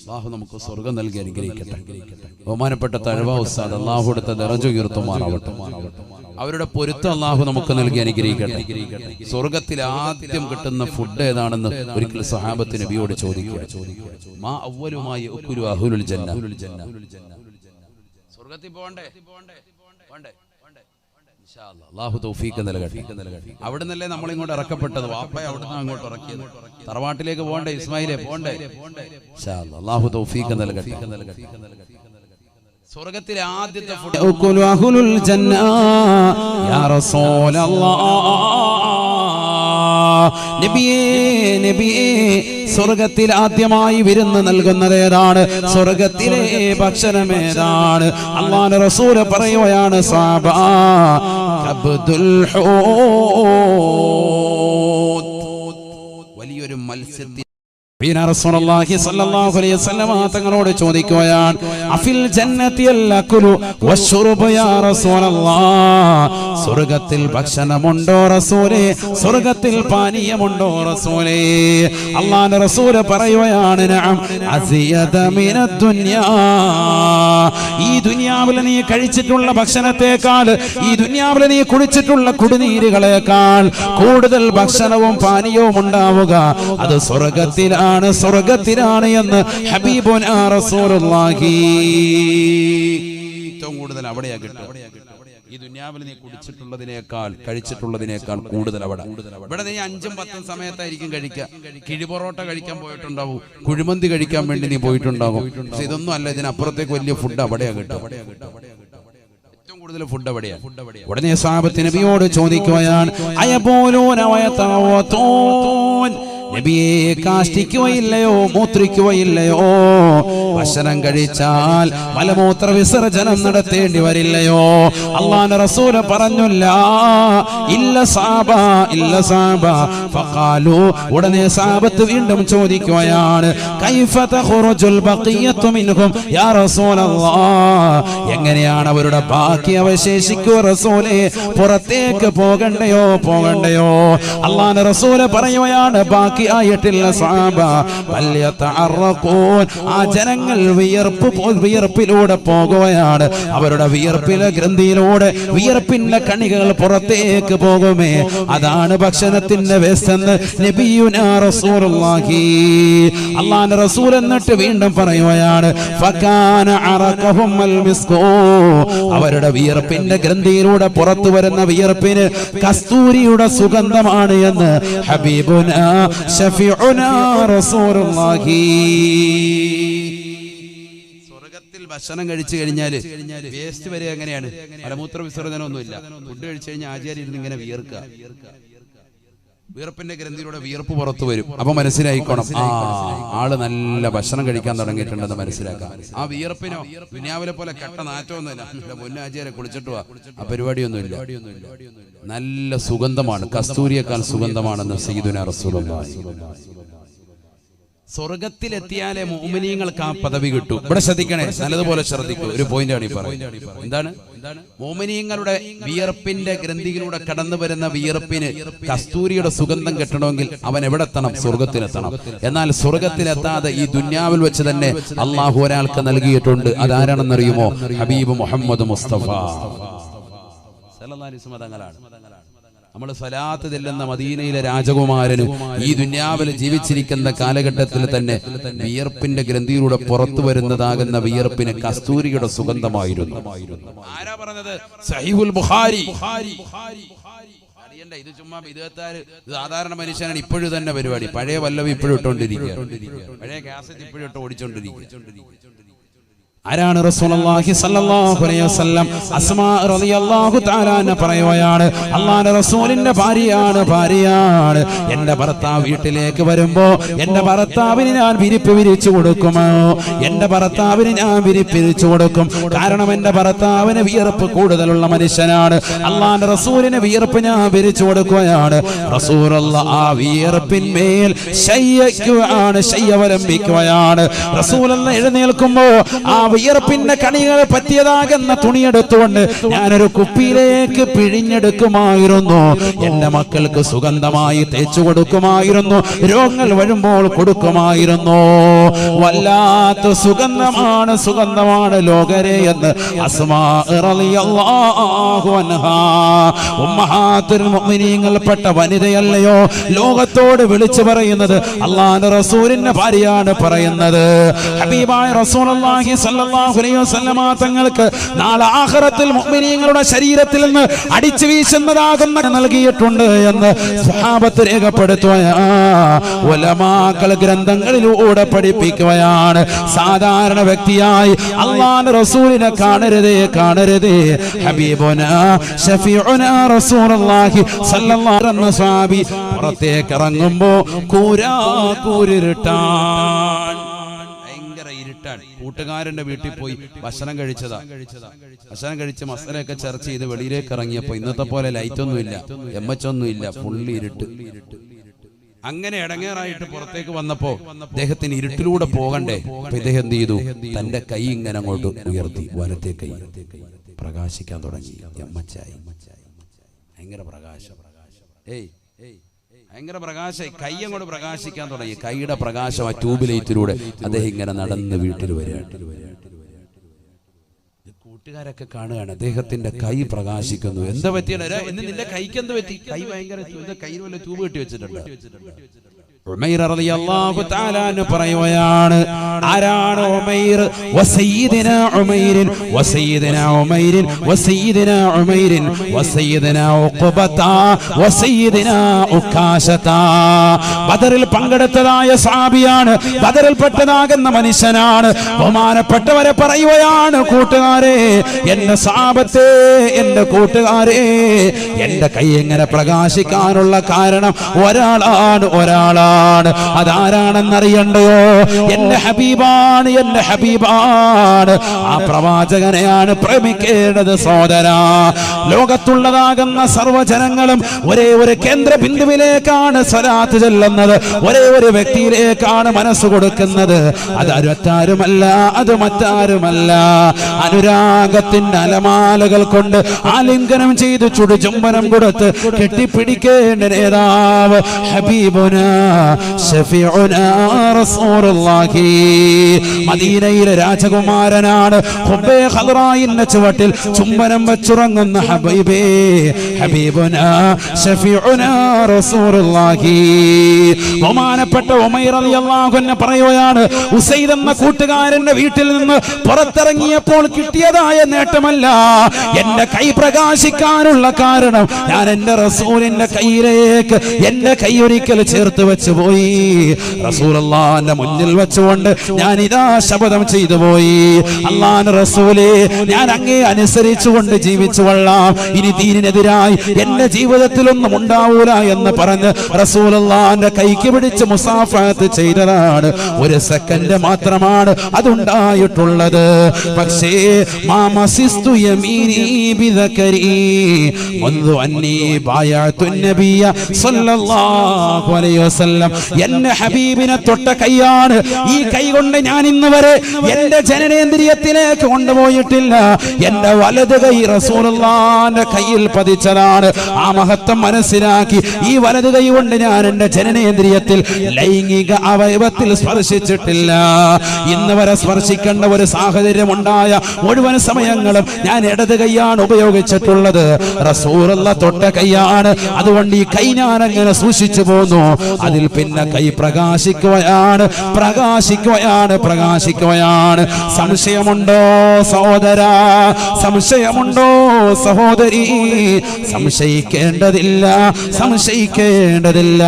അല്ലാഹു നമുക്ക് സ്വർഗം നൽകി അനുഗ്രഹിക്കട്ടെ. ബഹുമാനപ്പെട്ട തഴവ ഉസ്താദ് അല്ലാഹു അടുത്ത ദറജ ഉയർത്തുമാറാവട്ടെ. അവരുടെ പൊരുത്തം അല്ലാഹു നമുക്ക് നൽകി അനുഗ്രഹിക്കട്ടെ. സ്വർഗത്തിൽ ആദ്യം കിട്ടുന്ന ഫുഡ് ഏതാണെന്ന് ഒരിക്കൽ സഹാബത്ത് നബിയോട് ചോദിക്കുക. മാ അവ്വലുമായി യഅ്കുലു അഹ്ലുൽ ജന്ന. സ്വർഗത്തിൽ പോകണ്ടേ? അല്ലാഹു തൗഫീഖ് നൽകട്ടെ. അവിടെ നിന്നല്ലേ നമ്മൾ ഇങ്ങോട്ട് ഇറക്കപ്പെട്ടത്. വാപ്പയെ അവിടെ നിന്ന് അങ്ങോട്ട് ഇറക്കിയത്. തറവാട്ടിലേക്ക് പോകണ്ടേ? ഇസ്മായിലെ പോകണ്ടേ? അല്ലാഹു തൗഫീഖ് നൽകട്ടെ. സ്വർഗത്തിലെ ആദ്യത്തെ ഫുഡ് അഹ്ലുൽ ജന്ന യാ റസൂലല്ലാഹ്. നബിയേ നബിയേ, സ്വർഗത്തിൽ ആദ്യമായി വിരുന്ന് നൽകുന്നത് ഏതാണ്? സ്വർഗത്തിലെ ഭക്ഷണം ഏതാണ്? അല്ലാഹുവിന്റെ റസൂൽ പറയുകയാണ്, സഹാബ കബ്ദുൽ ഹൂത്. വലിയൊരു മത്സ്യത്തിൽ തങ്ങളോട് ചോദിക്കുകയാണ്, അഫിൽ ജന്നത്തി അൽഅക്ലു വശ്ശുർബ് യാ റസൂലല്ലാഹ്. സ്വർഗത്തിൽ ഭക്ഷണമുണ്ടോ റസൂലേ? സ്വർഗത്തിൽ പാനീയമുണ്ടോ റസൂലേ? അല്ലാഹുവിന്റെ റസൂൽ പറയുകയാണ്, നഅം അസിയദ മിനദ് ദുനിയാ. ഈ ദുനിയാവിൽ നീ കഴിച്ചിട്ടുള്ള ഭക്ഷണത്തെക്കാൾ, ഈ ദുനിയാവിൽ നീ കുടിച്ചിട്ടുള്ള കുടിനീരുകളെക്കാൾ കൂടുതൽ ഭക്ഷണവും പാനീയവും ഉണ്ടാവുക അത് സ്വർഗത്തിലാണ്, സ്വർഗത്തിലാണ് എന്ന് ഹബീബുനാ റസൂലുള്ളാഹി. ഏറ്റവും കൂടുതൽ അവിടെയാ കിട്ടുക. ഈ ദുനിയാവിൽ നീ കുടിച്ചിട്ടുള്ളതിനേക്കാൾ കഴിച്ചിട്ടുള്ളതിനേക്കാൾ കൂടുതൽ അവിടെ. ഇവിടെ നീ 5ഉം 10ഉം സമയത്തായിരിക്കും കഴിക്കുക. കിഴിപൊറോട്ട കഴിക്കാൻ പോയിട്ടുണ്ടാവും, കുഴിമന്തി കഴിക്കാൻ വേണ്ടി നീ പോയിട്ടുണ്ടാകും. പക്ഷെ ഇതൊന്നും അല്ല, ഇതിനപ്പുറത്തേക്ക് വലിയ ഫുഡ് അവിടെയാ കിട്ടുക. ഏറ്റവും കൂടുതൽ ഫുഡ് അവിടെയാണ്. ഉടനെ സ്വഹാബത്ത് നബിയോട് ചോദിക്കുകയാണ്, അയബൂലൂന വയതവതൂൻ. നബിയെ, കാഷ്ടിക്കുകയില്ലയോ മൂത്രിക്കുകയില്ലയോ? ഭക്ഷണം കഴിച്ചാൽ മലമൂത്ര വിസർജനം നടത്തേണ്ടി വരില്ലയോ? അല്ലാഹുവിന്റെ റസൂൽ പറഞ്ഞില്ല, ഇല്ല സഹാബ, ഇല്ല സഹാബ. ഫഖാലു, ഉടനെ സഹാബത്ത് വീണ്ടും ചോദിക്കുകയാണ്, കൈഫ തഖറുജുൽ ബഖിയത്തു മിൻഹും യാ റസൂലല്ലാഹ്. എങ്ങനെയാണ് അവരുടെ ബാക്കി അവശേഷിക്കുക റസൂലേ? പുറത്തേക്ക് പോകണ്ടയോ? പോകണ്ടയോ? അല്ലാഹുവിന്റെ റസൂൽ പറയുകയാണ്, ബാക്കി പൂർത്തിയായിട്ടില്ല സ്വഹാബ. വല്യതഅറഖൂൻ, ആ ജനങ്ങൾ വിയർപ്പിലൂടെ പോകുകയാണ്. അവരുടെ വിയർപ്പിലെ ഗ്രന്ഥിയിലൂടെ വിയർപ്പിന്റെ കണികകൾ പുറത്തേക്ക് പോകുമേ. അതാണ് ഭക്ഷണത്തിന്റെ വേസ്റ്റ് എന്ന് നബിയുനാ റസൂലുള്ളാഹി, അല്ലാഹുവിന്റെ റസൂൽ എന്നിട്ട് വീണ്ടും പറയുകയാണ് ഫകാന അറഖഹും അൽ മിസ്കൂ, അവരുടെ വിയർപ്പിന്റെ ഗ്രന്ഥിയിലൂടെ പുറത്തു വരുന്ന വിയർപ്പിന് കസ്തൂരിയുടെ സുഗന്ധമാണ് എന്ന് ഹബീബുനാ ശഫീഉനാ റസൂലുള്ളാഹി. സ്വർഗ്ഗത്തിൽ ഭക്ഷണം കഴിച്ചു കഴിഞ്ഞാല് വേസ്റ്റ് വരെ എങ്ങനെയാണ്? മലമൂത്ര വിസർജനമൊന്നുമില്ല. ഫുഡ് കഴിച്ചു കഴിഞ്ഞാൽ ആചാര്യ ഇരുന്ന് ഇങ്ങനെ വിയർക്കുക. വിയർപ്പിന്റെ ഗ്രന്ഥിയിലൂടെ വിയർപ്പ് പുറത്തു വരും. അപ്പൊ മനസ്സിലായിക്കോണം, ആള് നല്ല ഭക്ഷണം കഴിക്കാൻ തുടങ്ങിയിട്ടുണ്ടെന്ന് മനസ്സിലാക്കാം. ആ വിയർപ്പിനോ ദുനിയാവിലെ പോലെ കട്ട നാറ്റമൊന്നുമില്ല. മുന്നാചാര്യ കുളിച്ചിട്ട് പോവാ, ആ പരിപാടിയൊന്നുമില്ല. നല്ല സുഗന്ധമാണ്, കസ്തൂരിയേക്കാൾ സുഗന്ധമാണെന്ന് സയ്യിദുനാ റസൂലുള്ളാഹി. സ്വർഗത്തിലെത്തിയാലേ മുഅ്മിനീങ്ങൾക്ക് ആ പദവി കിട്ടും. ഇവിടെ ശ്രദ്ധിക്കണേ, നല്ലതുപോലെ ശ്രദ്ധിക്കൂ. ഒരു പോയിന്റാണ് ഈ പറയുന്നത്. എന്താണ്? മുഅ്മിനീങ്ങളുടെ വിയർപ്പിന്റെ ഗ്രന്ഥിയിലൂടെ കടന്നു വരുന്ന വിയർപ്പിന് കസ്തൂരിയുടെ സുഗന്ധം കിട്ടണമെങ്കിൽ അവൻ എവിടെ എത്തണം? സ്വർഗത്തിലെത്തണം. എന്നാൽ സ്വർഗത്തിലെത്താതെ ഈ ദുന്യാവിൽ വെച്ച് തന്നെ അള്ളാഹു ഒരാൾക്ക് നൽകിയിട്ടുണ്ട്. അതാരാണെന്നറിയുമോ? ഹബീബ് മുഹമ്മദ് മുസ്തഫ സല്ലല്ലാഹു അലൈഹി വസല്ലം തങ്ങളാണ്. നമ്മൾ സ്വലാത്ത് ചെല്ലുന്ന മദീനയിലെ രാജകുമാരന് ഈ ദുന്യാവിൽ ജീവിച്ചിരിക്കുന്ന കാലഘട്ടത്തിൽ തന്നെ വിയർപ്പിന്റെ ഗ്രന്ഥിയിലൂടെ പുറത്തു വരുന്നതാകുന്ന വിയർപ്പിന് കസ്തൂരിയുടെ സുഗന്ധമായിരുന്നു. ആരാ പറഞ്ഞത്? സഹീഹുൽ ബുഖാരി. ഇത് ചുമ്മാ വിദഗ്ധാര്, സാധാരണ മനുഷ്യനാണ്. ഇപ്പോഴും തന്നെ പരിപാടി, പഴയ വല്ലവി ഇപ്പോഴും ഇട്ടുകൊണ്ടിരിക്കുക, പഴയ കാസറ്റ് ഇപ്പോഴും ഇട്ട് ഓടിച്ചോണ്ടിരിക്കുക. ആരാണ്? റസൂലുള്ളാഹി സ്വല്ലല്ലാഹു അലൈഹി വസല്ലം. അസ്മാ റളിയല്ലാഹു തആല അൻഹ പറയുകയാണ്, അല്ലാഹുവിന്റെ റസൂലിന്റെ ഭാര്യയാണ്. എന്റെ ഭർത്താവ് വീട്ടിലേക്ക് വരുമ്പോ എന്റെ ഭർത്താവിന് ഞാൻ വിരിപ്പ് വിരിച്ചു കൊടുക്കുമോ? എന്റെ ഭർത്താവിന് ഞാൻ വിരിപ്പിരിച്ചു കൊടുക്കും. കാരണം എന്റെ ഭർത്താവിന് വിയർപ്പ് കൂടുതലുള്ള മനുഷ്യനാണ്. അല്ലാഹുവിന്റെ റസൂലിന് വിയർപ്പ് ഞാൻ വിരിച്ചു കൊടുക്കുകയാണ്. റസൂലുള്ളാഹി ആ വിയർപ്പിന്മേൽ ശയ്യവലംബിക്കുകയാണ്. റസൂലുള്ളാഹി എഴുന്നേൽക്കുമ്പോ ആ വിയർപ്പിന്റെ കണികൾ പറ്റിയതാകുന്ന തുണിയെടുത്തുകൊണ്ട് ഞാനൊരു കുപ്പിയിലേക്ക് പിഴിഞ്ഞെടുക്കുമായിരുന്നു. എന്റെ മക്കൾക്ക് സുഗന്ധമായി തേച്ചു കൊടുക്കുമായിരുന്നു. രോഗങ്ങൾ വരുമ്പോൾ കൊടുക്കുമായിരുന്നു. വല്ലാത്ത സുഗന്ധമാണ് ലോകരെ എന്ന് അസ്മാ റളിയല്ലാഹു അൻഹാ, ഉമ്മഹാത്തുൽ മുഅ്മിനീങ്ങൾപ്പെട്ട വനിതയല്ലയോ ലോകത്തോട് വിളിച്ചു പറയുന്നത്? അല്ലാഹുവിന്റെ റസൂലിന്റെ ഭാര്യയാണ് പറയുന്നത്. ഹബീബായ റസൂലുള്ളാഹി സ്വല്ലല്ലാഹു അലൈഹി വസല്ലമ തങ്ങൾക്ക് നാളെ ആഖിറത്തിൽ മുഅ്മിനീങ്ങളുടെ ശരീരത്തിൽ നിന്ന് അടിച്ചു വീശുന്നതാകുന്ന നൽകിയിട്ടുണ്ട് എന്ന് സ്വഹാബത്ത് രേഖപ്പെടുത്തുകയാണ്. ഉലമാക്കൾ ഗ്രന്ഥങ്ങളിലൂടെ പഠിപ്പിക്കുകയാണ്. സാധാരണ വ്യക്തിയായി അല്ലാഹുവിന്റെ റസൂലിനെ കാണരുതേ. ഹബീബുനാ ശഫീഉനാ റസൂലുള്ളാഹി സ്വല്ലല്ലാഹു അലൈഹി വസല്ലം സ്വഹാബി പുറത്തേക്ക് ഇറങ്ങുമ്പോ കൂരിരുട്ടാൻ. കൂട്ടുകാരന്റെ വീട്ടിൽ പോയി ഭക്ഷണം കഴിച്ച് മസാലയൊക്കെ ചർച്ച ചെയ്ത് വെളിയിലേക്ക് ഇറങ്ങിയപ്പോ ഇന്നത്തെ പോലെ ലൈറ്റ് ഒന്നുമില്ല, എമ്മച്ചൊന്നുമില്ല, ഫുള്ളി ഇരുട്ട്. അങ്ങനെ ഇടങ്ങേറായിട്ട് പുറത്തേക്ക് വന്നപ്പോ അദ്ദേഹത്തിന് ഇരുട്ടിലൂടെ പോകണ്ടേ? അപ്പൊ ഇദ്ദേഹം എന്ത് ചെയ്തു? തന്റെ കൈ ഇങ്ങനെ അങ്ങോട്ട് ഉയർത്തി, വലത്തെ കൈ പ്രകാശിക്കാൻ തുടങ്ങി. എമ്മച്ചായി ഭയങ്കര പ്രകാശം. ഭയങ്കര പ്രകാശം. കൈ അങ്ങോട്ട് പ്രകാശിക്കാൻ തുടങ്ങി. കൈയുടെ പ്രകാശം ആ ട്യൂബ് ലൈറ്റിലൂടെ അദ്ദേഹം ഇങ്ങനെ നടന്ന് വീട്ടിൽ വരികയാണ്. കൂട്ടുകാരൊക്കെ കാണുകയാണ്, അദ്ദേഹത്തിന്റെ കൈ പ്രകാശിക്കുന്നു. എന്താ പറ്റിയത്? നിന്റെ കൈക്ക് എന്ത് പറ്റി? കൈ ഭയങ്കര കയ്യിൽ വല്ല ട്യൂബ് കെട്ടി വെച്ചിട്ടുണ്ട്. ഉമൈർ റളിയല്ലാഹു തആല അൻഹു പറയുകയാണ്, ആരാണ് ഉമൈർ? വസയ്യിദനാ ഉമൈരിൻ വസയ്യിദനാ ഉമൈരിൻ വസയ്യിദനാ ഉമൈരിൻ വസയ്യിദനാ ഉഖബത വസയ്യിദനാ ഉകാശത. ബദറിൽ പങ്കെടുത്തതായ സ്വഹാബിയാണ്, ബദറിൽ പെട്ടതാകുന്ന മനുഷ്യനാണ്. ബഹുമാനപ്പെട്ടവരെ പറയുകയാണ്, കൂട്ടുകാരെ, എന്റെ സ്വഹാബത്തെ, എന്റെ കൂട്ടുകാരെ, എന്റെ കൈ എങ്ങനെ പ്രകാശിക്കാനുള്ള കാരണം ഒരാളാണ്. അതാരാണെന്നറിയണ്ടയോ? എന്റെ ഹബീബാണ്. ആ പ്രവാചകനെയാണ് പ്രേമിക്കേണ്ടത് സോദരാ. ലോകത്തുള്ളതാകുന്ന സർവ്വജനങ്ങളും ഒരേ ഒരു കേന്ദ്ര ബിന്ദുവിലേക്കാണ് സ്വലാത്ത് ചൊല്ലുന്നത്. ഒരേ ഒരു വ്യക്തിയിലേക്കാണ് മനസ്സ് കൊടുക്കുന്നത്. അത് മറ്റാരുമല്ല. അനുരാഗത്തിന്റെ അലമാലകൾ കൊണ്ട് ആലിംഗനം ചെയ്ത് ചുടുചുംബനം കൊടുത്ത് കെട്ടിപ്പിടിക്കേണ്ട നേതാവ് ഹബീബുനാ ശഫീഉനാ റസൂലുള്ളാഹി. മദീനയിലെ രാജകുമാരനാണ് ഹുബ്ബേ ഖദ്റായിന്റെ ചുവട്ടിൽ ചുംബനം വെച്ചുറങ്ങുന്ന ഹബീബേ ഹബീബുനാ ശഫീഉനാ റസൂലുള്ളാഹി. ബഹുമാനപ്പെട്ട ഉമൈർ റളിയല്ലാഹു അൻഹു പറയുകയാണ്, ഉസൈദ് എന്ന കൂട്ടുകാരന്റെ വീട്ടിൽ നിന്ന് പുറത്തിറങ്ങിയപ്പോൾ കിട്ടിയതായ നേട്ടമല്ല, എന്റെ കൈ പ്രകാശിക്കാനുള്ള കാരണം ഞാൻ എന്റെ റസൂലിന്റെ കയ്യിലേക്ക് എന്റെ കൈ ഒരിക്കൽ ചേർത്ത് വെച്ചു പോയി. റസൂലുള്ളാഹിന്റെ മുന്നിൽ വെച്ചുകൊണ്ട് ഞാൻ ഇതാ ശപഥം ചെയ്തു പോയി, അല്ലാഹുവിന്റെ റസൂലേ, ഞാൻ അങ്ങേ അനുസരിച്ചുകൊണ്ട് ജീവിച്ചു കൊള്ളാം, ഇനി ദീനിനെതിരായി എന്റെ ജീവിതത്തിലൊന്നും ഉണ്ടാവൂല എന്ന് പറഞ്ഞ് റസൂലുള്ളാഹിന്റെ കൈക്ക് പിടിച്ച് മുസാഫഹത്ത് ചെയ്തതാണ്. ഒരു സെക്കൻഡ് മാത്രമാണ് അതുണ്ടായിട്ടുള്ളത്. പക്ഷേ മാമസിസ്തു യമീനി ബിദകരി മുൻദു അന്നി ബായഅതു നബിയ സല്ലല്ലാഹു അലൈഹി വസല്ലം. എന്റെ ഹബീബിനെ തൊട്ട കൈയാണ് ഈ കൈ കൊണ്ട് ഞാൻ ഇന്ന് വരെ എന്റെ ജനനേന്ദ്രിയത്തിലേക്ക് കൊണ്ടുപോയിട്ടില്ല. എന്റെ വലത് കൈ റസൂലുള്ളാഹിന്റെ കയ്യിൽ പതിച്ചതാണ്. ആ മഹത്വം മനസ്സിലാക്കി ഈ വലത് കൈ കൊണ്ട് ഞാൻ എന്റെ ജനനേന്ദ്രിയത്തിൽ ലൈംഗിക അവയവത്തിൽ സ്പർശിച്ചിട്ടില്ല. ഇന്ന് വരെ സ്പർശിക്കേണ്ട ഒരു സാഹചര്യം ഉണ്ടായ മുഴുവൻ സമയങ്ങളും ഞാൻ ഇടത് കൈയാണ് ഉപയോഗിച്ചിട്ടുള്ളത്. റസൂലുള്ളാഹി തൊട്ട കൈയാണ്. അതുകൊണ്ട് ഈ കൈ ഞാൻ അങ്ങനെ സൂക്ഷിച്ചു പോന്നു. അതിൽ പിന്നെ കൈ പ്രകാശിക്കുകയാണ്, പ്രകാശിക്കുകയാണ്, പ്രകാശിക്കുകയാണ്. സംശയമുണ്ടോ സഹോദരാ? സംശയമുണ്ടോ സഹോദരി? സംശയിക്കേണ്ടതില്ല, സംശയിക്കേണ്ടതില്ല.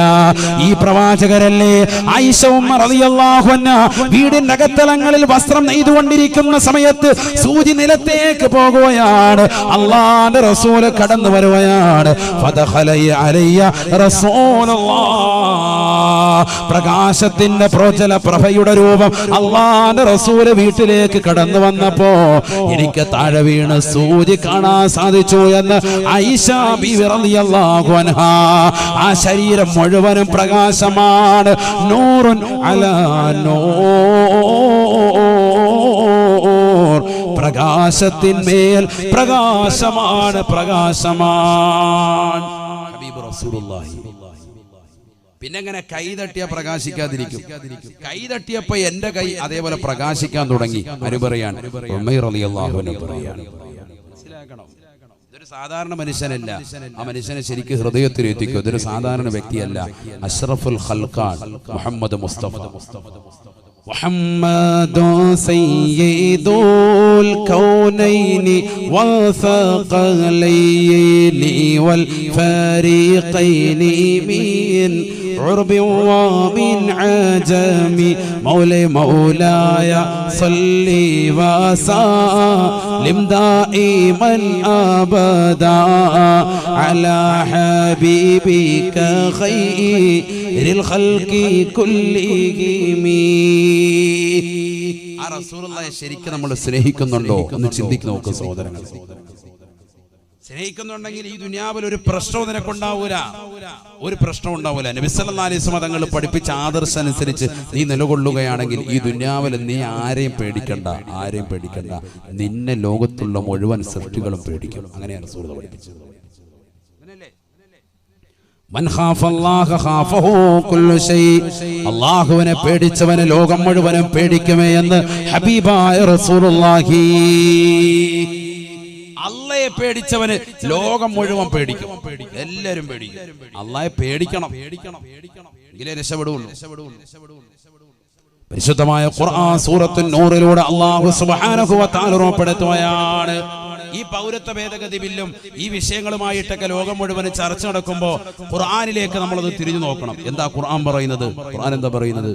ഈ പ്രവാചകരല്ലേ ആയിഷ ഉമ്മ റളിയല്ലാഹു അൻഹ വീടിന്റെ അകത്തളങ്ങളിൽ വസ്ത്രം നെയ്തുകൊണ്ടിരിക്കുന്ന സമയത്ത് സൂചി നിലത്തേക്ക് പോകുകയാണ്. അല്ലാഹുവിന്റെ റസൂൽ കടന്നു വരുകയാണ്. ഫദഖല അലയ്യ റസൂലുള്ളാഹ്. പ്രകാശത്തിന്റെ പ്രോജ്വല പ്രഭയുടെ രൂപം അല്ലാഹുവിന്റെ റസൂൽ വീട്ടിലേക്ക് കടന്നു വന്നപ്പോ എനിക്ക് താഴെ വീണ് സൂചി കാണാൻ സാധിച്ചു എന്ന് ആയിഷ ബീവി റളിയല്ലാഹു അൻഹ. ആ ശരീരം മുഴുവനും പ്രകാശമാണ്. നൂറുൻ അലാ നൂർ. പ്രകാശത്തിന്മേൽ പ്രകാശമാണ്, പ്രകാശമാണ് ഹബീബ് റസൂലുള്ളാഹി. പിന്നെങ്ങനെ കൈ തട്ടിയാ പ്രകാശിക്കാതിരിക്കും? കൈ തട്ടിയപ്പോ എന്റെ കൈ അതേപോലെ പ്രകാശിക്കാൻ തുടങ്ങി. അനുപറയാണ് ഉമൈർ റളിയല്ലാഹു അൻഹു പറയാണ്. മനസ്സിലാക്കണം, ഇതൊരു സാധാരണ മനുഷ്യനല്ല. ആ മനുഷ്യനെ ശരിക്കും ഹൃദയത്തിൽ എത്തിക്കും. ഇതൊരു സാധാരണ വ്യക്തിയല്ല. അഷ്റഫുൽ ഖൽഖാൻ മുഹമ്മദ് മുസ്തഫ. محمد سيد الكونين والثقلين والفريقين من عرب ومن عجم مولاي صلي وسلم دائما أبدا على حبيبك خير الخلق كلهم. ആ റസൂലുള്ളാഹിയെ ശരിക്കും നമ്മൾ സ്നേഹിക്കുന്നുണ്ടോ എന്ന് ചിന്തിക്ക് നോക്ക് സഹോദരങ്ങൾ. സ്നേഹിക്കുന്നുണ്ടെങ്കിൽ ഈ ദുനിയാവിൽ ഒരു പ്രശ്നവും നിനക്കുണ്ടാവൂല, ഒരു പ്രശ്നം ഉണ്ടാവൂല. നബി സല്ലല്ലാഹു അലൈഹി വസല്ലം തങ്ങൾ പഠിപ്പിച്ച ആദർശം അനുസരിച്ച് നീ നിലകൊള്ളുകയാണെങ്കിൽ ഈ ദുനിയാവിൽ നീ ആരെയും പേടിക്കണ്ട, ആരെയും പേടിക്കണ്ട. നിന്നെ ലോകത്തുള്ള മുഴുവൻ സൃഷ്ടികളും പേടിക്കും. അങ്ങനെയാണ് റസൂൽ പഠിപ്പിച്ചത്. മൻ ഖാഫല്ലാഹ ഖാഫഹു കുല്ലു ശൈ. അല്ലാഹുവിനെ പേടിച്ചവനെ ലോകം മുഴുവനും പേടിക്കുമേ എന്ന് ഹബീബായ റസൂലുള്ളാഹി. അല്ലാഹയെ പേടിച്ചവന് ലോകം മുഴുവൻ പേടിക്കും, എല്ലാവരും പേടിക്കും. അല്ലാഹയെ പേടിക്കണം, എങ്കിലേ രക്ഷപ്പെടുള്ളൂ. പരിശുദ്ധമായ ഖുർആൻ സൂറത്തുൻ നൂറിലൂടെ അല്ലാഹു സുബ്ഹാനഹു വ തആല ഉറപ്പെടുത്തുകയാണ്. ഈ പൗരത്വ ഭേദഗതി ബില്ലും ഈ വിഷയങ്ങളുമായിട്ടൊക്കെ ലോകം മുഴുവൻ ചർച്ച നടക്കുമ്പോൾ ഖുർആനിലേക്ക് നമ്മളത് തിരിഞ്ഞു നോക്കണം. എന്താ ഖുർആൻ പറയുന്നത്? ഖുർആൻ എന്താ പറയുന്നത്?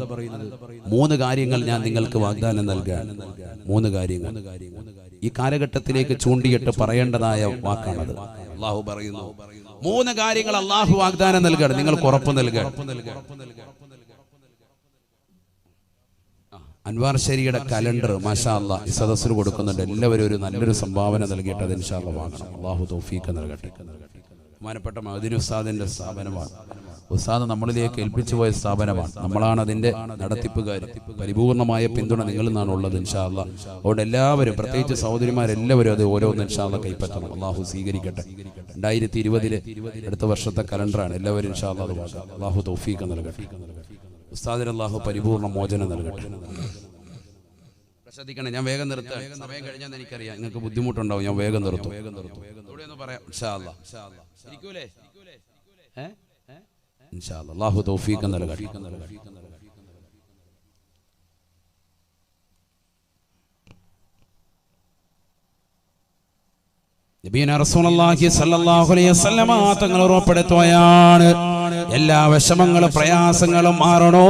3 കാര്യങ്ങൾ ഞാൻ നിങ്ങൾക്ക് വാഗ്ദാനം നൽകാൻ. 3 കാര്യങ്ങൾ ഈ കാലഘട്ടത്തിലേക്ക് ചൂണ്ടിയിട്ട് പറയേണ്ടതായ വാക്കാണത്. അല്ലാഹു പറയുന്നു 3 കാര്യങ്ങൾ അല്ലാഹു വാഗ്ദാനം നൽകാണ്, നിങ്ങൾക്ക് ഉറപ്പ് നൽകാൻ. അൻവാർ ശരിയുടെ കലണ്ടർ മാഷാ അല്ലാ ഈ സദസ്സിന് കൊടുക്കുന്നുണ്ട്. എല്ലാവരും ഒരു നല്ലൊരു സംഭാവന നൽകിയിട്ട് അത് ഇൻഷാ അല്ലാ വാങ്ങണം. അല്ലാഹു തൗഫീഖ് നൽകട്ടെ. ബഹുമാനപ്പെട്ട മഅ്ദിൻ ഉസ്താദിന്റെ സ്ഥാപനമാണ്. ഉസ്താദ് നമ്മളിലേക്ക് ഏൽപ്പിച്ചു പോയ സ്ഥാപനമാണ്. നമ്മളാണ് അതിന്റെ നടത്തിപ്പുകാർ. പരിപൂർണമായ പിന്തുണ നിങ്ങളിൽ നിന്നാണ് ഉള്ളത് ഇൻഷാ അല്ലാ. അതുകൊണ്ട് എല്ലാവരും, പ്രത്യേകിച്ച് സഹോദരിമാരെല്ലാവരും അത് ഓരോന്ന് ഇൻഷാ അല്ലാ കൈപ്പറ്റണം. അല്ലാഹു സ്വീകരിക്കട്ടെ. 2020 അടുത്ത വർഷത്തെ കലണ്ടറാണ്. എല്ലാവരും ഇൻഷാ അല്ലാ അത് വാങ്ങാം. അല്ലാഹു തൗഫീഖ് നൽകട്ടെ. ഉസ്താദിന് അല്ലാഹു പരിപൂർണ്ണ മോചനം നൽകട്ടെ. ശ്രദ്ധിക്കണേ, ഞാൻ വേഗം നിർത്താം. സമയം കഴിഞ്ഞാൽ എനിക്കറിയാം നിങ്ങൾക്ക് ബുദ്ധിമുട്ടുണ്ടാവും. ഞാൻ വേഗം നിർത്തും. ഇവിടെ ഒന്ന് പറയാം ഇൻഷാ അല്ലാഹ്. ഇരിക്കൂലേ? ഇൻഷാ അല്ലാഹ് അല്ലാഹു തൗഫീഖ് നൽകട്ടെ. നബിയന റസൂലുള്ളാഹി സ്വല്ലല്ലാഹു അലൈഹി വസല്ലമ തങ്ങൾ ഉറപ്പെടുത്തുകയാണ്, എല്ലാ വിഷമങ്ങളും പ്രയാസങ്ങളും മാറണോ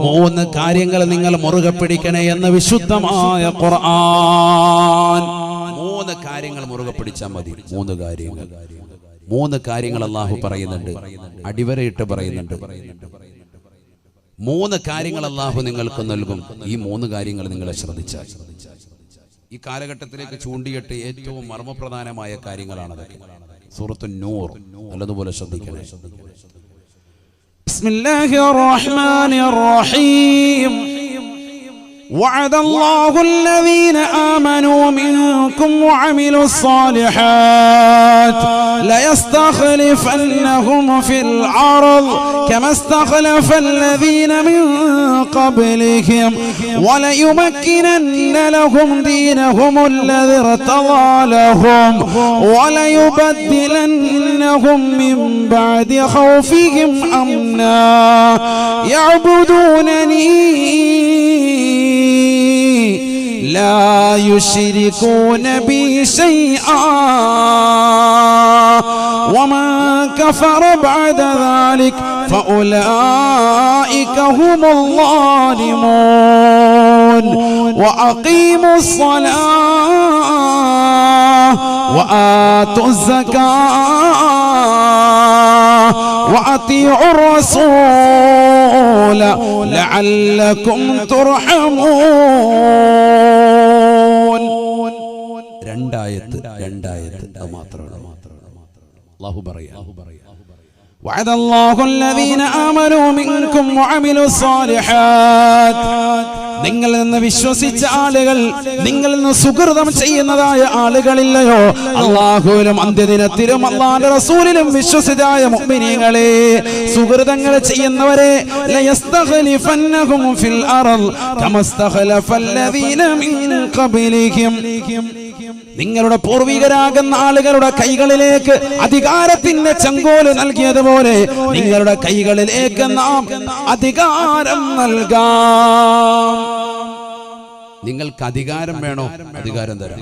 3 കാര്യങ്ങൾ നിങ്ങൾ മുറുകെ പിടിക്കണേ എന്ന് വിശുദ്ധമായ ഖുർആൻ. 3 കാര്യങ്ങൾ മുറുകെ പിടിച്ചാൽ മതി. 3 കാര്യങ്ങൾ അല്ലാഹു പറയുന്നുണ്ട്, അടിവരയിട്ട് പറയുന്നുണ്ട്. 3 കാര്യങ്ങൾ അല്ലാഹു നിങ്ങൾക്ക് നൽകും. ഈ 3 കാര്യങ്ങൾ നിങ്ങളെ ശ്രദ്ധിച്ചാൽ ഈ കാലഘട്ടത്തിലേക്ക് ചൂണ്ടിയിട്ട് ഏറ്റവും മർമ്മപ്രധാനമായ കാര്യങ്ങളാണ് അതൊക്കെ. സൂറത്തുൻ നൂർ നല്ലതുപോലെ ശ്രദ്ധിക്കണേ. ബിസ്മില്ലാഹിർ റഹ്മാനിർ റഹീം. وعد الله الذين آمنوا منكم وعملوا الصالحات ليستخلفنهم في الأرض كما استخلف الذين من قبلهم وليمكنن لهم دينهم الذي ارتضى لهم وليبدلنهم من بعد خوفهم أمنا يعبدونني لا يشركون بي شيئا ومن كفر بعد ذلك فأولئك هم الظالمون وأقيموا الصلاة وآتوا الزكاة وأطيعوا الرسول لعلكم ترحمون. രണ്ടായത്ത് മാത്രമാണ് അല്ലാഹു പറയാ. وعد الله الذين آمنوا منكم وعملوا الصالحات. നിങ്ങളിൽ നിന്ന് വിശ്വസിച്ച ആളുകൾ, നിങ്ങളിൽ നിന്ന് സുകൃതം ചെയ്യുന്നതായ ആളുകളില്ലയോ, അല്ലാഹുവിലും അന്ത്യദിനത്തിലും അല്ലാഹുവിന്റെ റസൂലിലും വിശ്വസിതായ മുഅ്മിനീങ്ങളെ, സുകൃതങ്ങൾ ചെയ്യുന്നവരെ ലയസ്തഖലിഫന്നഹും ഫിൽ അർദ് കമസ്തഖലഫല്ലദീന മിൻ ഖബലിഹിം. നിങ്ങളുടെ പൂർവികരാകുന്ന ആളുകളുടെ കൈകളിലേക്ക് അധികാരത്തിന്റെ ചെങ്കോല് നൽകിയതുപോലെ നിങ്ങളുടെ കൈകളിലേക്ക് നാം അധികാരം നൽകാം. നിങ്ങൾക്ക് അധികാരം വേണോ? അധികാരം തരാം.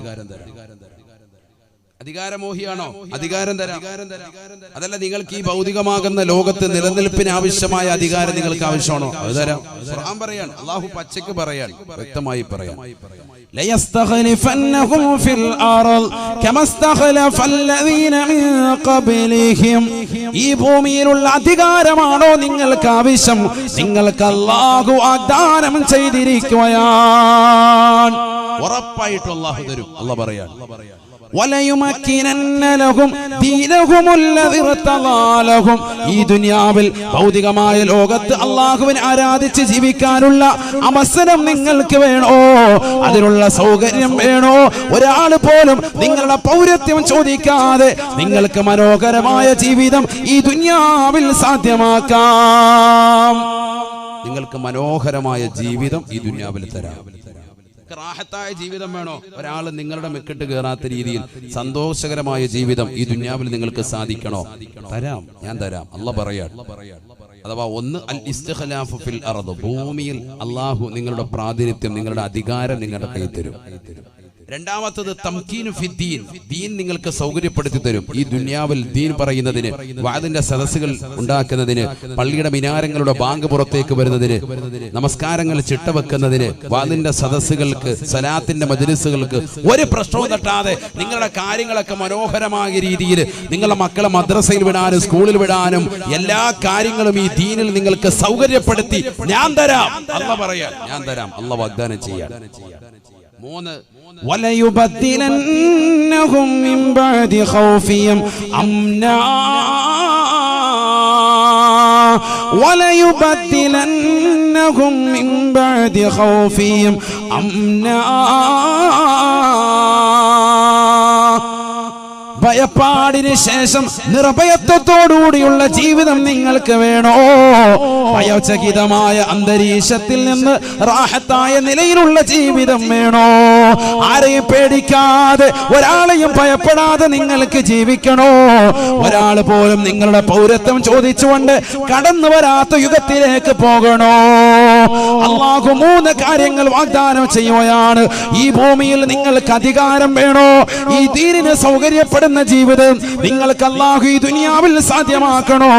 അധികാരമോഹിയാണോ? അധികാരം തരാം. അതല്ല, നിങ്ങൾക്ക് ഈ ഭൗതികമാകുന്ന ലോകത്ത് നിലനിൽപ്പിന് ആവശ്യമായ അധികാരം നിങ്ങൾക്ക് ആവശ്യമാണോ? അത് തരാം. ഖുർആൻ പറയാണ്, അല്ലാഹു പച്ചയ്ക്ക് പറയാൻ, വ്യക്തമായി പറയാം. ليستخلفنهم في الأرض كما استخلف الذين من قبلهم. ഈ ഭൂമിയിലുള്ള അധികാരമാണോ നിങ്ങൾക്ക് ആവശ്യം? നിങ്ങൾക്ക് അല്ലാഹു വാഗ്ദാനം ചെയ്തിരിക്കുകയാണ്. ഉറപ്പായിട്ടും അല്ലാഹു തരും. അല്ലാഹു പറയാൻ, وَلَيُمَكِّنَنَّ لَهُمْ دِينَهُمُ الَّذِي ارْتَضَى لَهُمْ. ഈ ദുനിയാവിൽ ഭൗതികമായ ലോകത്ത് അല്ലാഹുവിനെ ആരാധിച്ച് ജീവിക്കാനുള്ള അവസരം നിങ്ങൾക്ക് വേണോ? അതിനുള്ള സൗകര്യം വേണോ? ഒരാൾ പോലും നിങ്ങളുടെ പൗരത്വം ചോദിക്കാതെ നിങ്ങൾക്ക് മനോഹരമായ ജീവിതം ഈ ദുനിയാവിൽ സാധ്യമാക്കാം. നിങ്ങൾക്ക് മനോഹരമായ ജീവിതം ഈ ദുനിയാവിൽ തരാം. റാഹത്തായ ജീവിതം വേണോ? ഒരാൾ നിങ്ങളുടെ മെക്കിട്ട് കയറാത്ത രീതിയിൽ സന്തോഷകരമായ ജീവിതം ഈ ദുനിയാവിൽ നിങ്ങൾക്ക് സാധിക്കണോ? തരാം, ഞാൻ തരാം. അല്ലാഹു പറയാൻ. അഥവാ ഒന്ന് അൽ ഇസ്തിഖ്ലാഫു ഫിൽ അർദ്, ഭൂമിയിൽ അല്ലാഹു നിങ്ങളുടെ പ്രാതിനിധ്യം, നിങ്ങളുടെ അധികാരം നിങ്ങളുടെ കയ്യിൽ തരും. രണ്ടാമത്തത് തംകീനു ഫിദ്ദീൻ, ദീൻ നിങ്ങൾക്ക് സൗകര്യപ്പെടുത്തി തരും. ഈ ദുനിയാവിൽ ദീൻ പറയുന്നതിന്, വഅദിന്റെ സദസ്സുകൾ ഉണ്ടാക്കുന്നതിന്, പള്ളിയുടെ മിനാരങ്ങളുടെ ബാങ്ക് പുറത്തേക്ക് വരുന്നതിന്, നമസ്കാരങ്ങൾ ചിട്ടവെക്കുന്നതിന്, വഅദിന്റെ സദസ്സുകൾക്ക്, സലാത്തിന്റെ മജ്ലിസുകൾക്ക് ഒരു പ്രശ്നവും തട്ടാതെ നിങ്ങളുടെ കാര്യങ്ങളൊക്കെ മനോഹരമായ രീതിയിൽ നിങ്ങളുടെ മക്കളെ മദ്രസയിൽ വിടാനും സ്കൂളിൽ വിടാനും എല്ലാ കാര്യങ്ങളും ഈ ദീനിൽ നിങ്ങൾക്ക് സൗകര്യപ്പെടുത്തി ഞാൻ തരാം. അല്ലാഹു പറയാൻ, ഞാൻ തരാം. അല്ലാഹു വാഗ്ദാനം ചെയ്യാൻ. 3 وَلَيُبَدِّلَنَّهُم مِّن بَعْدِ خَوْفِهِمْ أَمْنًا وَلَيُبَدِّلَنَّهُم مِّن بَعْدِ خَوْفِهِمْ أَمْنًا ഭയപ്പാടിന് ശേഷം നിർഭയത്വത്തോടുകൂടിയുള്ള ജീവിതം നിങ്ങൾക്ക് വേണോ? ഭയചകിതമായ അന്തരീക്ഷത്തിൽ നിന്ന് റാഹത്തായ നിലയിലുള്ള ജീവിതം വേണോ? ആരെയും പേടിക്കാതെ ഒരാളെയും ഭയപ്പെടാതെ നിങ്ങൾക്ക് ജീവിക്കണോ? ഒരാൾ പോലും നിങ്ങളുടെ പൗരത്വം ചോദിച്ചുകൊണ്ട് കടന്നു വരാത്ത യുഗത്തിലേക്ക് പോകണോ? അല്ലാഹു 3 കാര്യങ്ങൾ വാഗ്ദാനം ചെയ്യുകയാണ്. ഈ ഭൂമിയിൽ നിങ്ങൾക്ക് അധികാരം വേണോ? ഈ ദീനിന് സൗകര്യപ്പെടുന്ന ജീവിതം നിങ്ങൾക്ക് അല്ലാഹു ഈ ദുനിയാവിൽ സാധ്യമാക്കണോ?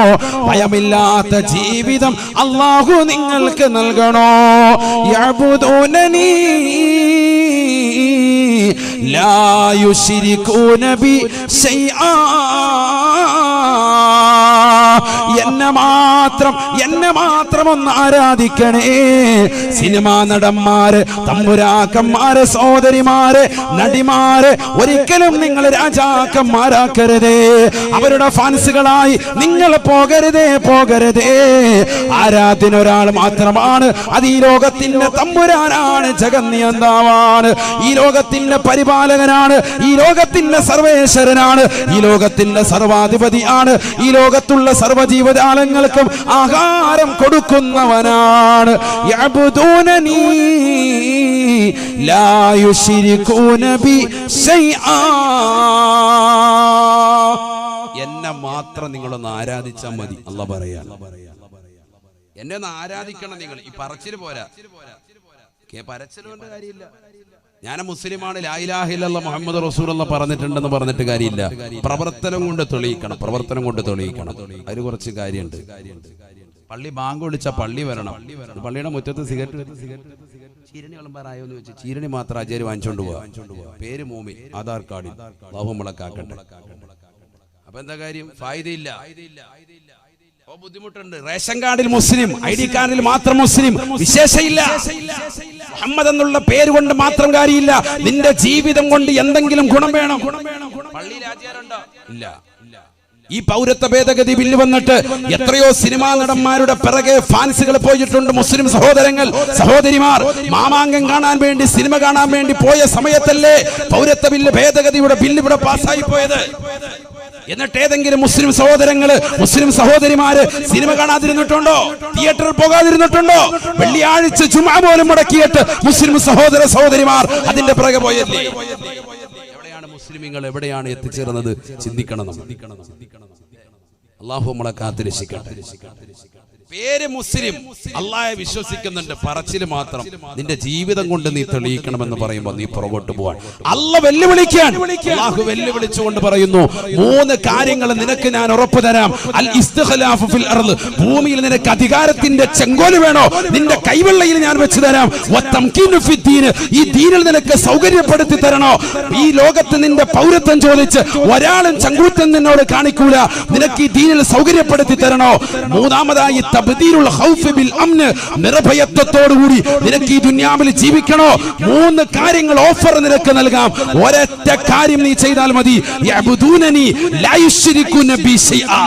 ഭയമില്ലാത്ത ജീവിതം അല്ലാഹു നിങ്ങൾക്ക് നൽകണോ? യഅബുദൂനനി ലാ യുശ്രികൂന ബി ശൈആ. എന്നെ മാത്രം ഒന്ന് ആരാധിക്കണേ. സിനിമാ നടന്മാര്, തമ്പുരാക്കന്മാര്, സഹോദരിമാര്, നടിമാര് ഒരിക്കലും നിങ്ങൾ രാജാക്കന്മാരാക്കരുതേ. അവരുടെ ഫാൻസുകളായി നിങ്ങൾ പോകരുതേ. ആരാധന ഒരാൾ മാത്രമാണ്. അത് ഈ ലോകത്തിന്റെ തമ്പുരാനാണ്, ജഗന്നിയന്താവാണ്, ഈ ലോകത്തിന്റെ പരിപാലകനാണ്, ഈ ലോകത്തിന്റെ സർവേശ്വരനാണ്, ഈ ലോകത്തിന്റെ സർവാധിപതിയാണ്, ഈ ലോകത്തുള്ള സർവ്വജീവജാലങ്ങൾക്കും ആഹാരം കൊടുക്കുന്നവനാണ്. യഅബുദൂനനി ലാ യുശ്രികൂന ബി ശൈആ. എന്നെ മാത്രം നിങ്ങളൊന്ന് ആരാധിച്ചാൽ മതി. അല്ലാഹു പറയാ, എന്നെ ഒന്ന് ആരാധിക്കണം നിങ്ങൾ. ഈ പറച്ചില് പോരാ, പരച്ചിലുകൊണ്ട് കാര്യമില്ല. ഞാൻ മുസ്ലിമാണ്, ലാ ഇലാഹ ഇല്ലല്ലാഹ് മുഹമ്മദ് റസൂലുള്ളാഹ് പറഞ്ഞിട്ടുണ്ടെന്ന് പറഞ്ഞിട്ട് കാര്യമില്ല. പ്രവർത്തനം കൊണ്ട് തെളിയിക്കണം. അതിന് കുറച്ച് കാര്യമുണ്ട്. പള്ളി ബാങ്ക് വിളിച്ച പള്ളി വരണം. പള്ളിയുടെ മുറ്റത്ത് സിഗരറ്റ് ചീരണി വിളമ്പാറായോ എന്ന് വെച്ച് ചീരണി മാത്രം ആചാര്യ വാങ്ങിച്ചോണ്ട് പോവാ. പേര് മൂമിൻ, ആധാർ കാർഡിൽ അല്ലാഹു മുളക്കാക്കട്ടെ. അപ്പൊ എന്താ കാര്യം? ഫായിദയില്ല. ബുദ്ധിമുട്ടുണ്ട്. റേഷൻ കാർഡിൽ മുസ്ലിം, ID കാർഡിൽ മാത്രം മുസ്ലിം, വിശേഷയില്ല. മുഹമ്മദ് എന്നുള്ള പേര് കൊണ്ട് മാത്രം കാര്യമില്ല. നിന്റെ ജീവിതം കൊണ്ട് എന്തെങ്കിലും ഗുണം വേണം. പള്ളിയിൽ ആചാരമുണ്ടോ? ഇല്ല. ഈ പൗരത്വ ഭേദഗതി ബില്ല് വന്നിട്ട് എത്രയോ സിനിമാ നടന്മാരുടെ പിറകെ ഫാൻസുകൾ പോയിട്ടുണ്ട്. മുസ്ലിം സഹോദരങ്ങൾ, സഹോദരിമാർ മാമാങ്കം കാണാൻ വേണ്ടി, സിനിമ കാണാൻ വേണ്ടി പോയ സമയത്തല്ലേ പൗരത്വ ബില്ല് ഭേദഗതിയുടെ ബില്ല് ഇവിടെ പാസ്സായി പോയത്? എന്നിട്ട് ഏതെങ്കിലും മുസ്ലിം സഹോദരങ്ങള്, മുസ്ലിം സഹോദരിമാര് സിനിമ കാണാതിരുന്നിട്ടുണ്ടോ? തിയേറ്ററിൽ പോകാതിരുന്നിട്ടുണ്ടോ? വെള്ളിയാഴ്ച ജുമുഅ പോലും മുടക്കിയിട്ട് മുസ്ലിം സഹോദരിമാർ അതിന്റെ പിറകെ പോയല്ലേ? എവിടെയാണ് മുസ്ലിമീങ്ങൾ, എവിടെയാണ് എത്തിച്ചേർന്നത്? ചിന്തിക്കണം. അല്ലാഹു നമ്മളെ കാത്തുരക്ഷിക്കട്ടെ. പേര് മുസ്ലിം, അല്ലാഹയെ വിശ്വസിക്കുന്നുണ്ട്, പറച്ചില് മാത്രം. നിന്റെ ജീവിതം കൊണ്ട് നീ തെളിയിക്കണമെന്ന് പറയുമ്പോൾ നീ പുറകോട്ട് പോവാൻ അല്ലാഹു വെല്ലുവിളിക്കാൻ. അല്ലാഹു വെല്ലുവിളിച്ചുകൊണ്ട് പറയുന്നു, 3 കാര്യങ്ങൾ നിനക്ക് ഞാൻ ഉറപ്പു തരാം. അൽ ഇസ്തിഖ്ലാഫു ഫിൽ അർള്, ഭൂമിയിൽ നിനക്ക് അധികാരത്തിന്റെ ചെങ്കോല് വേണോ? നിന്റെ കൈവെള്ളയിൽ ഞാൻ വെച്ച് തരാം. വതംകീനു ഫിദ്ദീൻ, ഈ ദീനിൽ നിനക്ക് സൗകര്യപ്പെടുത്തി തരണോ? ഈ ലോകത്ത് നിന്റെ പൗരത്വം ചോദിച്ച് ഒരാളും ചങ്കൂറ്റം നിന്നോട് കാണിക്കൂല. നിനക്ക് ഈ ദീനിൽ സൗകര്യപ്പെടുത്തി തരണോ? 3ാമതായി തബ്ദീലുൽ ഖൗഫ് ബിൽ അംൻ, നിർഭയത്വത്തോടുകൂടി നിനക്ക് ഈ ദുനിയാവിൽ ജീവിക്കണോ? 3 കാര്യങ്ങൾ ഓഫർ നിനക്ക് നൽകാം. ഒരൊറ്റ കാര്യം നീ ചെയ്താൽ മതി. യഅബുദൂനനി ലാ യുശ്രികൂന ബി ശൈആ.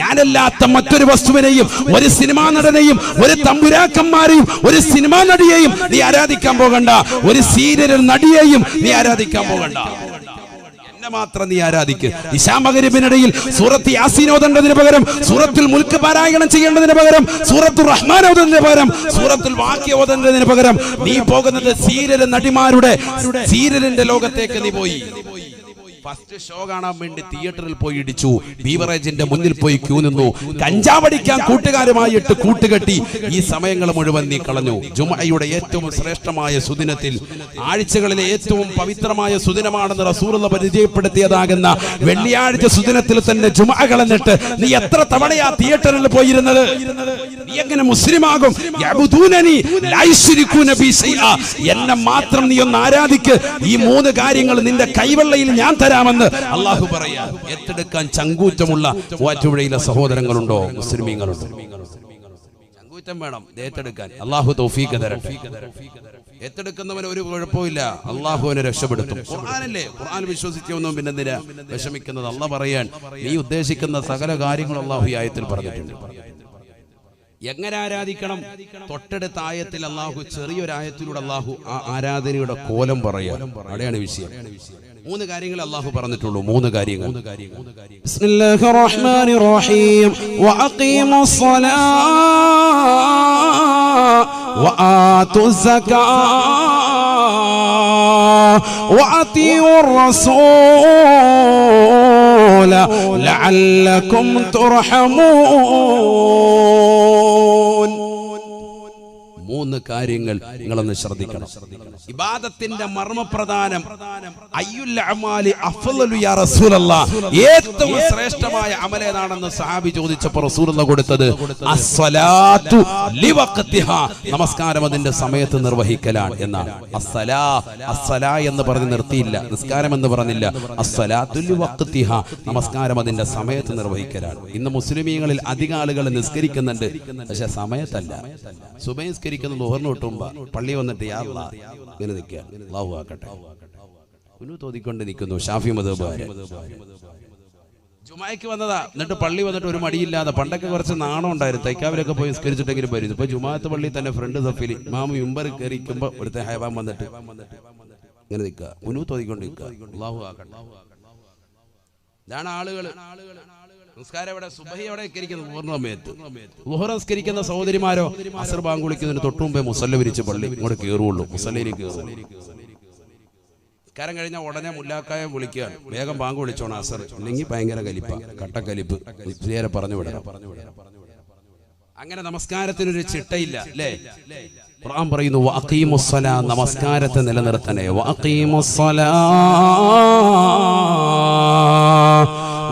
ഞാനല്ലാത്ത മറ്റൊരു വസ്തുവിനെയും, ഒരു സിനിമാ നടനെയും, ഒരു തമ്പുരാക്കന്മാരെയും, ഒരു സിനിമാ നടിയെയും നീ ആരാധിക്കാൻ പോകണ്ട. ഒരു സീരിയൽ നടിയെയും നീ ആരാധിക്കാൻ പോകണ്ട. മാത്രം നീ ആരാധിക്ക്. ഇശാ മഗ്‌രിബിനിടയിൽ സൂറത്ത് യാസീൻ ഓതേണ്ടതിന് പകരം സൂറത്തുൽ മുൽക്ക് പാരായണം ചെയ്യേണ്ടതിന് പകരം സൂറത്തുർ റഹ്മാൻ ഓതുന്നതിന് പകരം സൂറത്തുൽ വാഖിയ ഓതുന്നതിന് പകരം നീ പോകുന്നത് സീരിയൽ നടിമാരുടെ സീരിയലിന്റെ ലോകത്തേക്ക് നീ പോയി. ഫസ്റ്റ് ഷോ കാണാൻ വേണ്ടി തിയേറ്ററിൽ പോയി ഇടിച്ചു, ബീവറേജിന്റെ മുന്നിൽ പോയി ക്യൂ നിന്നു, കഞ്ചാവടിക്കാൻ കൂട്ടുകാരുമായിട്ട് കൂട്ടുകെട്ടി. ഈ സമയങ്ങൾ മുഴുവൻ നീ കളഞ്ഞു. ജുമുഅയുടെ ഏറ്റവും ശ്രേഷ്ഠമായ സുദിനത്തിൽ, ആഴ്ചകളിലെ ഏറ്റവും പവിത്രമായ സുദിനമാണെന്ന് റസൂലുള്ളാഹി പരിചയപ്പെടുത്തിയതാകുന്ന വെള്ളിയാഴ്ച സുദിനത്തിൽ തന്നെ ജുമുഅ കളഞ്ഞിട്ട് നീ എത്ര തവണയാ തിയേറ്ററിൽ പോയിരുന്നത്? നീ എങ്ങനെ മുസ്ലിമാകും? യഅബുദൂനനി ലാ യുശ്രികൂന ബി ശൈആ, എന്നെ മാത്രം നീ ഒന്ന് ആരാധിക്ക്. ഈ 3 കാര്യങ്ങൾ നിന്റെ കൈവെള്ളയിൽ ഞാൻ തരാമെന്ന് അല്ലാഹു പറയാ. ഏറ്റെടുക്കാൻ ചങ്കൂറ്റമുള്ള വാറ്റുപുഴയിലെ സഹോദരങ്ങളുണ്ടോ? മുസ്ലിമീങ്ങളുണ്ടോ? ചങ്കൂറ്റം വേണം ഏറ്റെടുക്കാൻ. അല്ലാഹു തൗഫീഖ് തരട്ടെ. ഏറ്റെടുക്കുന്നവന് ഒരു കുഴപ്പമില്ല, അള്ളാഹുവിനെ രക്ഷപ്പെടുത്തും. ഖുർആനല്ലേ, ഖുർആൻ വിശ്വസിച്ചൊന്നും പിന്നെ എന്തിനാ വിഷമിക്കുന്നത്? അല്ലാഹ് പറയാൻ നീ ഉദ്ദേശിക്കുന്ന സകല കാര്യങ്ങളും അല്ലാഹു ഈ ആയത്തിൽ പറഞ്ഞിട്ടുണ്ട്. എങ്ങനെ ആരാധിക്കണം? തൊട്ടടുത്ത ആയത്തിൽ അള്ളാഹു ചെറിയൊരായത്തിലൂടെ അള്ളാഹു ആ ആരാധനയുടെ കോലം പറയാം. അവിടെയാണ് വിഷയം. 3 കാര്യങ്ങൾ അള്ളാഹു പറഞ്ഞിട്ടുള്ളൂ. 3 കാര്യങ്ങൾ. ബിസ്മില്ലാഹിർ റഹ്മാനിർ റഹീം വഅഖീമുസ് സ്വലാത്ത വആതുസ് സകാത്ത വഅതിഉർ റസൂല ലഅല്ലകും തുർഹമൂൻ. 3 കാര്യങ്ങൾ നിങ്ങളൊന്ന് ശ്രദ്ധിക്കണം. ഇബാദത്തിന്റെ മർമ്മപ്രധാനം അയ്യുൽ അമാലി അഫ്ളലു യാ റസൂലല്ലാഹ്, ഏറ്റവും ശ്രേഷ്ഠമായ അമൽ ഏതാണെന്ന് സഹാബി ചോദിച്ചപ്പോൾ റസൂലുള്ളാഹി കൊടുത്തത് അസ്സലാത്തു ലിവഖ്തിഹാ, നമസ്കാരം അതിന്റെ സമയത്ത് നിർവഹിക്കലാണ് എന്നാണ്. അസ്സലാ എന്ന് പറഞ്ഞ് നിർത്തിയില്ല, നിസ്കാരം എന്ന് പറഞ്ഞില്ല. അസ്സലാത്തു ലിവഖ്തിഹാ, നമസ്കാരം അതിന്റെ സമയത്ത് നിർവഹിക്കലാണ്. ഇന്ന് മുസ്ലിമീങ്ങളിൽ അധിക ആളുകൾ നിസ്കരിക്കുന്നുണ്ട്, പക്ഷെ സമയത്തല്ല. സുബഹി നിസ്കരിക്കുന്ന ളുഹറിന് തൊട്ടുമ്പോ പള്ളി വന്നിട്ട് യാ അല്ലാഹ് ഇങ്ങനെ നിൽക്കുക, അല്ലാഹു ആക്കട്ടെ തോന്നിക്കൊണ്ട് നിൽക്കുന്നു. ഷാഫി മദ്ഹബ് ജുമായ്ക്ക് വന്നതാ, എന്നിട്ട് പള്ളി വന്നിട്ട് ഒരു മടിയില്ലാതെ. പണ്ടൊക്കെ കുറച്ച് നാണം ഉണ്ടായിരുന്നു, തൈക്കാവിലൊക്കെ പോയി നിസ്കരിച്ചിട്ടെങ്കിലും വരും. ഇപ്പൊ ജുമാഅത്ത് പള്ളി തന്നെ ഫ്രണ്ട് സഫിൽ ഇമാം മിമ്പർ കയറിക്കുമ്പോ ഇവിടുത്തെ ഹൈവാൻ വന്നിട്ട് ഇങ്ങനെ നിൽക്കുക, തോന്നിക്കൊണ്ട് നിൽക്കുക, അല്ലാഹു ആക്കട്ടെ. ഇതാണ് ആളുകൾ. നിസ്കാരം എവിടെ? സുബഹി എവിടെ ഇരിക്കുന്നത്? പൂർണ്ണ സമയത്ത്. ളുഹർ നിസ്കരിക്കുന്ന സഹോദരിമാരോ അസ്ർ ബാങ്ക് വിളിക്കുന്നതിന് തൊട്ടു മുമ്പേ മുസല്ല വിരിച്ച് പള്ളി ഇങ്ങോട്ട് കയറുള്ളൂ, മുസല്ലയിലേക്ക് കയറും. നിസ്കാരം കഴിഞ്ഞാൽ ഉടനെ മുല്ലാക്കായ വിളിക്കുകയാണ്, വേഗം ബാങ്ക് വിളിച്ചോണം അസർ, ഇല്ലെങ്കിൽ ഭയങ്കര കലിപ്പ, കട്ടക്കലിപ്പ്, നേരെ പറഞ്ഞു വിടണം. അങ്ങനെ നമസ്കാരത്തിനൊരു ചിട്ടയില്ല അല്ലേ? ഖുർആൻ പറയുന്നു വഅഖീമുസ്സലാ, നമസ്കാരത്തെ നിലനിർത്തണേ. വഅഖീമുസ്സലാ,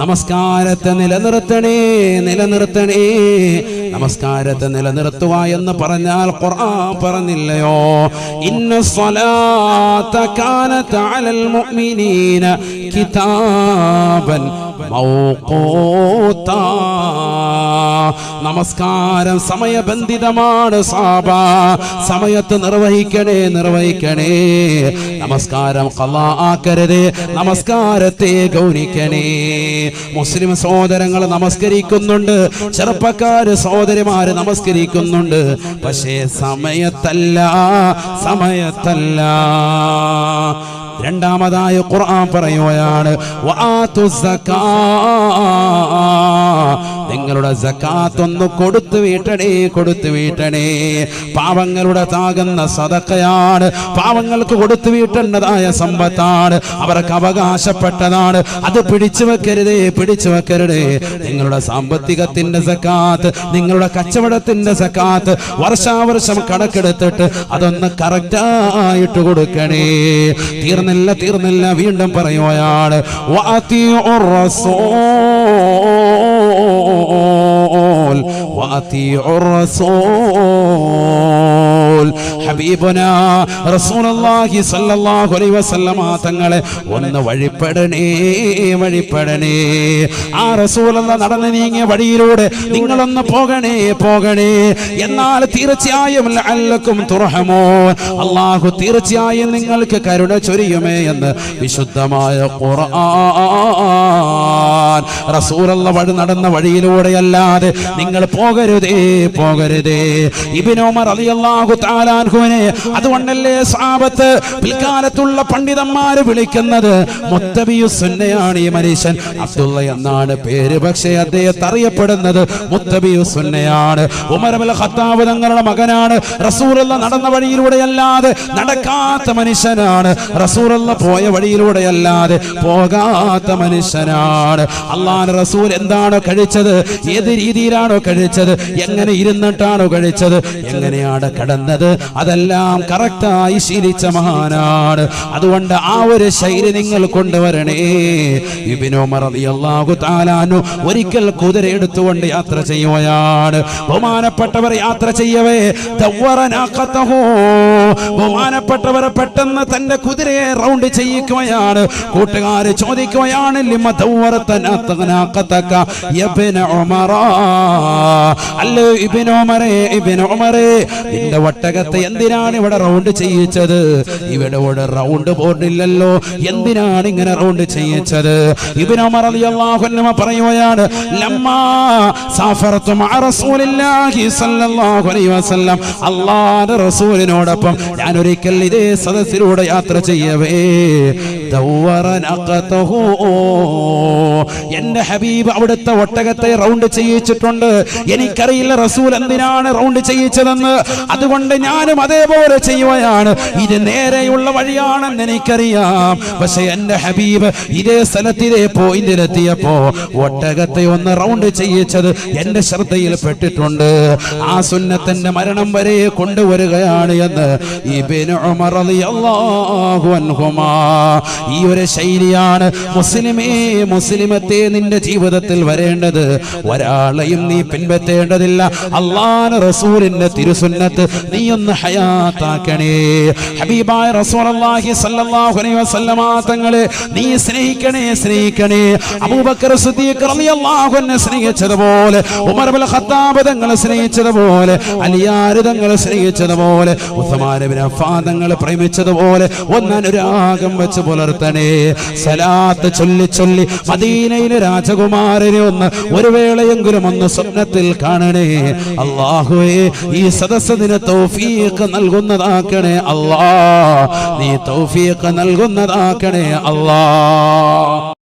നമസ്കാരത്തെ നിലനിർത്തണേ, നിലനിർത്തണേ. നമസ്കാരത്തെ നിലനിർത്തുക എന്ന് പറഞ്ഞാൽ ഖുർആൻ പറഞ്ഞില്ലയോ, ഇന്നസ്സലാത കാനത അലൽ മുഅ്മിനീന കിതാബൻ മൗഖൂതാ, നമസ്കാരം സമയബന്ധിതമാണ് സാബ, സമയത്ത് നിർവഹിക്കണേ, നിർവഹിക്കണേ. നമസ്കാരം ഖളാ ആക്കരുതേ, നമസ്കാരത്തെ ഗൗനിക്കണേ. മുസ്ലിം സഹോദരങ്ങൾ നമസ്കരിക്കുന്നുണ്ട്, ചെറുപ്പക്കാര് സഹോദരിമാര് നമസ്കരിക്കുന്നുണ്ട്, പക്ഷേ സമയത്തല്ല, സമയത്തല്ല. രണ്ടാമതായി ഖുർആൻ പറയുകയാണ് വആതുസ് സകാ, നിങ്ങളുടെ സകാത്ത് ഒന്ന് കൊടുത്തു വീട്ടണേ, കൊടുത്തു വീട്ടണേ. പാവങ്ങളുടെ താകുന്ന സദഖയാണ്, പാവങ്ങൾക്ക് കൊടുത്തു വീട്ടേണ്ടതായ സമ്പത്താണ്, അവർക്ക് അവകാശപ്പെട്ടതാണ്. അത് പിടിച്ചു വെക്കരുതേ, പിടിച്ചു വെക്കരുതേ. നിങ്ങളുടെ സാമ്പത്തികത്തിന്റെ സകാത്ത്, നിങ്ങളുടെ കച്ചവടത്തിന്റെ സകാത്ത് വർഷാവർഷം കണക്കെടുത്തിട്ട് അതൊന്ന് കറക്റ്റായിട്ട് കൊടുക്കണേ. തീർന്നില്ല, തീർന്നില്ല, വീണ്ടും പറയുകയാണ് വഅതിഉർ റസൂൽ, വഅതിഉർ റസൂൽ. ഹബീബുനാ റസൂലുള്ളാഹി സ്വല്ലല്ലാഹു അലൈഹി വസല്ലമ തങ്ങളെ ഒന്ന് വഴിപ്പെടണേ, വഴിപ്പെടണേ. ആ റസൂലുള്ളാഹി നടന്നു നീങ്ങിയ വഴിയിലൂടെ നിങ്ങളൊന്ന് പോകണേ, പോകണേ. എന്നാൽ തീർച്ചയായും ലഅല്ലകും തുർഹമൂൻ, അല്ലാഹു തീർച്ചയായും നിങ്ങൾക്ക് കരുണ ചൊരിയുമേ എന്ന് വിശുദ്ധമായ ഖുർആൻ. റസൂലുള്ള വഴി നടന്ന വഴിയിലൂടെയല്ലാതെ നിങ്ങൾ പോകരുതേ, പോകരുതേ. ഇബ്നു ഉമർ റളിയല്ലാഹു തആല അൻഹുവിനെ അതുകൊണ്ടല്ലേ സ്വഹാബത്ത് പിൽക്കാലത്തുള്ള പണ്ഡിതന്മാര് വിളിക്കുന്നത് മുത്തബിയുസ് സുന്നയാണ്. ഈ മനുഷ്യൻ അബ്ദുള്ള എന്നാണ് പേര്, പക്ഷേ അദ്ദേഹത്തെ അറിയപ്പെടുന്നത് മുത്തബിയുസ് സുന്നയാണ്. ഉമർ ഇബ്നുൽ ഖത്താബ് തങ്ങളുടെ മകനാണ്. റസൂലുള്ള നടന്ന വഴിയിലൂടെയല്ലാതെ നടക്കാത്ത മനുഷ്യനാണ്. റസൂലുള്ള പോയ വഴിയിലൂടെയല്ലാതെ പോകാത്ത മനുഷ്യനാണ്. അല്ലാഹുവിന്റെ റസൂൽ എന്താണോ കഴിച്ചത്, ഏത് രീതിയിലാണോ കഴിച്ചത്, എങ്ങനെ ഇരുന്നിട്ടാണോ കഴിച്ചത്, എങ്ങനെയാണ് കടന്നത്, അതെല്ലാം കറക്റ്റായി ശീലിച്ച മഹാനാണ്. അതുകൊണ്ട് ആ ഒരു ശൈലി നിങ്ങൾ കൊണ്ടുവരണേ. ഇബ്നു ഉമർ റളിയല്ലാഹു തആല അൻഹു ഒരിക്കൽ കുതിര എടുത്തുകൊണ്ട് യാത്ര ചെയ്യുകയാണ്. ബഹുമാനപ്പെട്ടവർ യാത്ര ചെയ്യവേ ദവ്വറനാഖതഹു, ബഹുമാനപ്പെട്ടവർ പെട്ടെന്ന് തന്റെ കുതിരയെ റൗണ്ട് ചെയ്യിക്കുകയാണ്. കൂട്ടുകാരെ ചോദിക്കുകയാണ് ലിമ ദവ്വറതനാഖതക ഇബ്നു ഉമർ, അല്ലേ ഇബ്നു ഉമറേ, ഇബ്നു ഉമറേ, നിന്റെ വട്ട ഒട്ടകത്തെ എന്തിനാണ് ഇവിടെ റൗണ്ട് ചെയ്യിച്ചത്? ഇവിടെ റൗണ്ട് ബോർഡില്ലല്ലോ, എന്തിനാണ് ഇങ്ങനെ റൗണ്ട് ചെയ്യിച്ചത്? ഇബ്നു ഉമർ റളിയല്ലാഹു അൻഹു പറയുകയാണ്, ലമ്മാ സാഫറതു മഅ റസൂലില്ലാഹി സ്വല്ലല്ലാഹു അലൈഹി വസല്ലം, അല്ലാഹുവിന്റെ റസൂലിനോടൊപ്പം ഞാൻ ഒരിക്കൽ ഇതേ സദസ്സിലൂടെ യാത്ര ചെയ്യവേ ദൗവറനഖതഹു, എന്റെ ഹബീബ് അവിടുത്തെ ഒട്ടകത്തെ റൗണ്ട് ചെയ്യിച്ചിട്ടുണ്ട്. എനിക്കറിയില്ല റസൂൽ എന്തിനാണ് റൗണ്ട് ചെയ്യിച്ചതെന്ന്, അതുകൊണ്ട് ഞാനും അതേപോലെ ചെയ്യുകയാണ്. ഇത് നേരെയുള്ള വഴിയാണെന്ന് എനിക്കറിയാം. പക്ഷെ എന്റെ ഹബീബ് ഇതേ സ്ഥലത്ത് ഇതേ പോയിന്റിലെത്തിയപ്പോ ഒട്ടകത്തെ ഒന്ന് റൗണ്ട് ചെയ്യിച്ചത് എന്റെ ശ്രദ്ധയിൽ പെട്ടിട്ടുണ്ട്. ആ സുന്നത്തിന്റെ മരണം വരെ കൊണ്ടുവരികയാണ് എന്ന് ഇബ്നു ഉമർ റളിയല്ലാഹു അൻഹുമാ. ഈ ഒരു ശൈലിയാണ് മുസ്ലിമത്തെ നിന്റെ ജീവിതത്തിൽ വരേണ്ടത്. ഒരാളെയും നീ പിൻപറ്റേണ്ടതില്ല. അല്ലാഹുവിന്റെ റസൂലിന്റെ തിരുസുന്നത്ത് നീ ഒന്ന് ഹയാത്താക്കണേ. ഹബീബായ റസൂലുള്ളാഹി സ്വല്ലല്ലാഹു അലൈഹി വസല്ലമ തങ്ങളെ നീ സ്നേഹിക്കണേ. അബൂബക്കർ സിദ്ദീഖ് റളിയല്ലാഹു അൻഹു സ്നേഹിച്ചതുപോലെ, ഉമർ ഇബ്നുൽ ഖത്താബ് തങ്ങളെ സ്നേഹിച്ചതുപോലെ, അലിയാർ തങ്ങളെ സ്നേഹിച്ചതുപോലെ, ഉസ്മാൻ ഇബ്നു അഫ്ഫാൻ തങ്ങളെ പ്രേമിച്ചതുപോലെ ഒന്നനുരാഗം വെച്ച് പുലർത്തണേ. സലാത്ത് ചൊല്ലി മദീനയിലെ രാജകുമാരനെ ഒന്ന് ഒരു വേളയെങ്കിലും ഒന്ന് സ്വപ്നത്തിൽ കാണണേ. അല്ലാഹുവേ, ഈ സദസ്സിന് തൗഫീഖ് നൽകുന്നതാക്കണേ അല്ലാഹ്, നീ തൗഫീഖ് നൽകുന്നതാക്കണേ അല്ലാഹ്.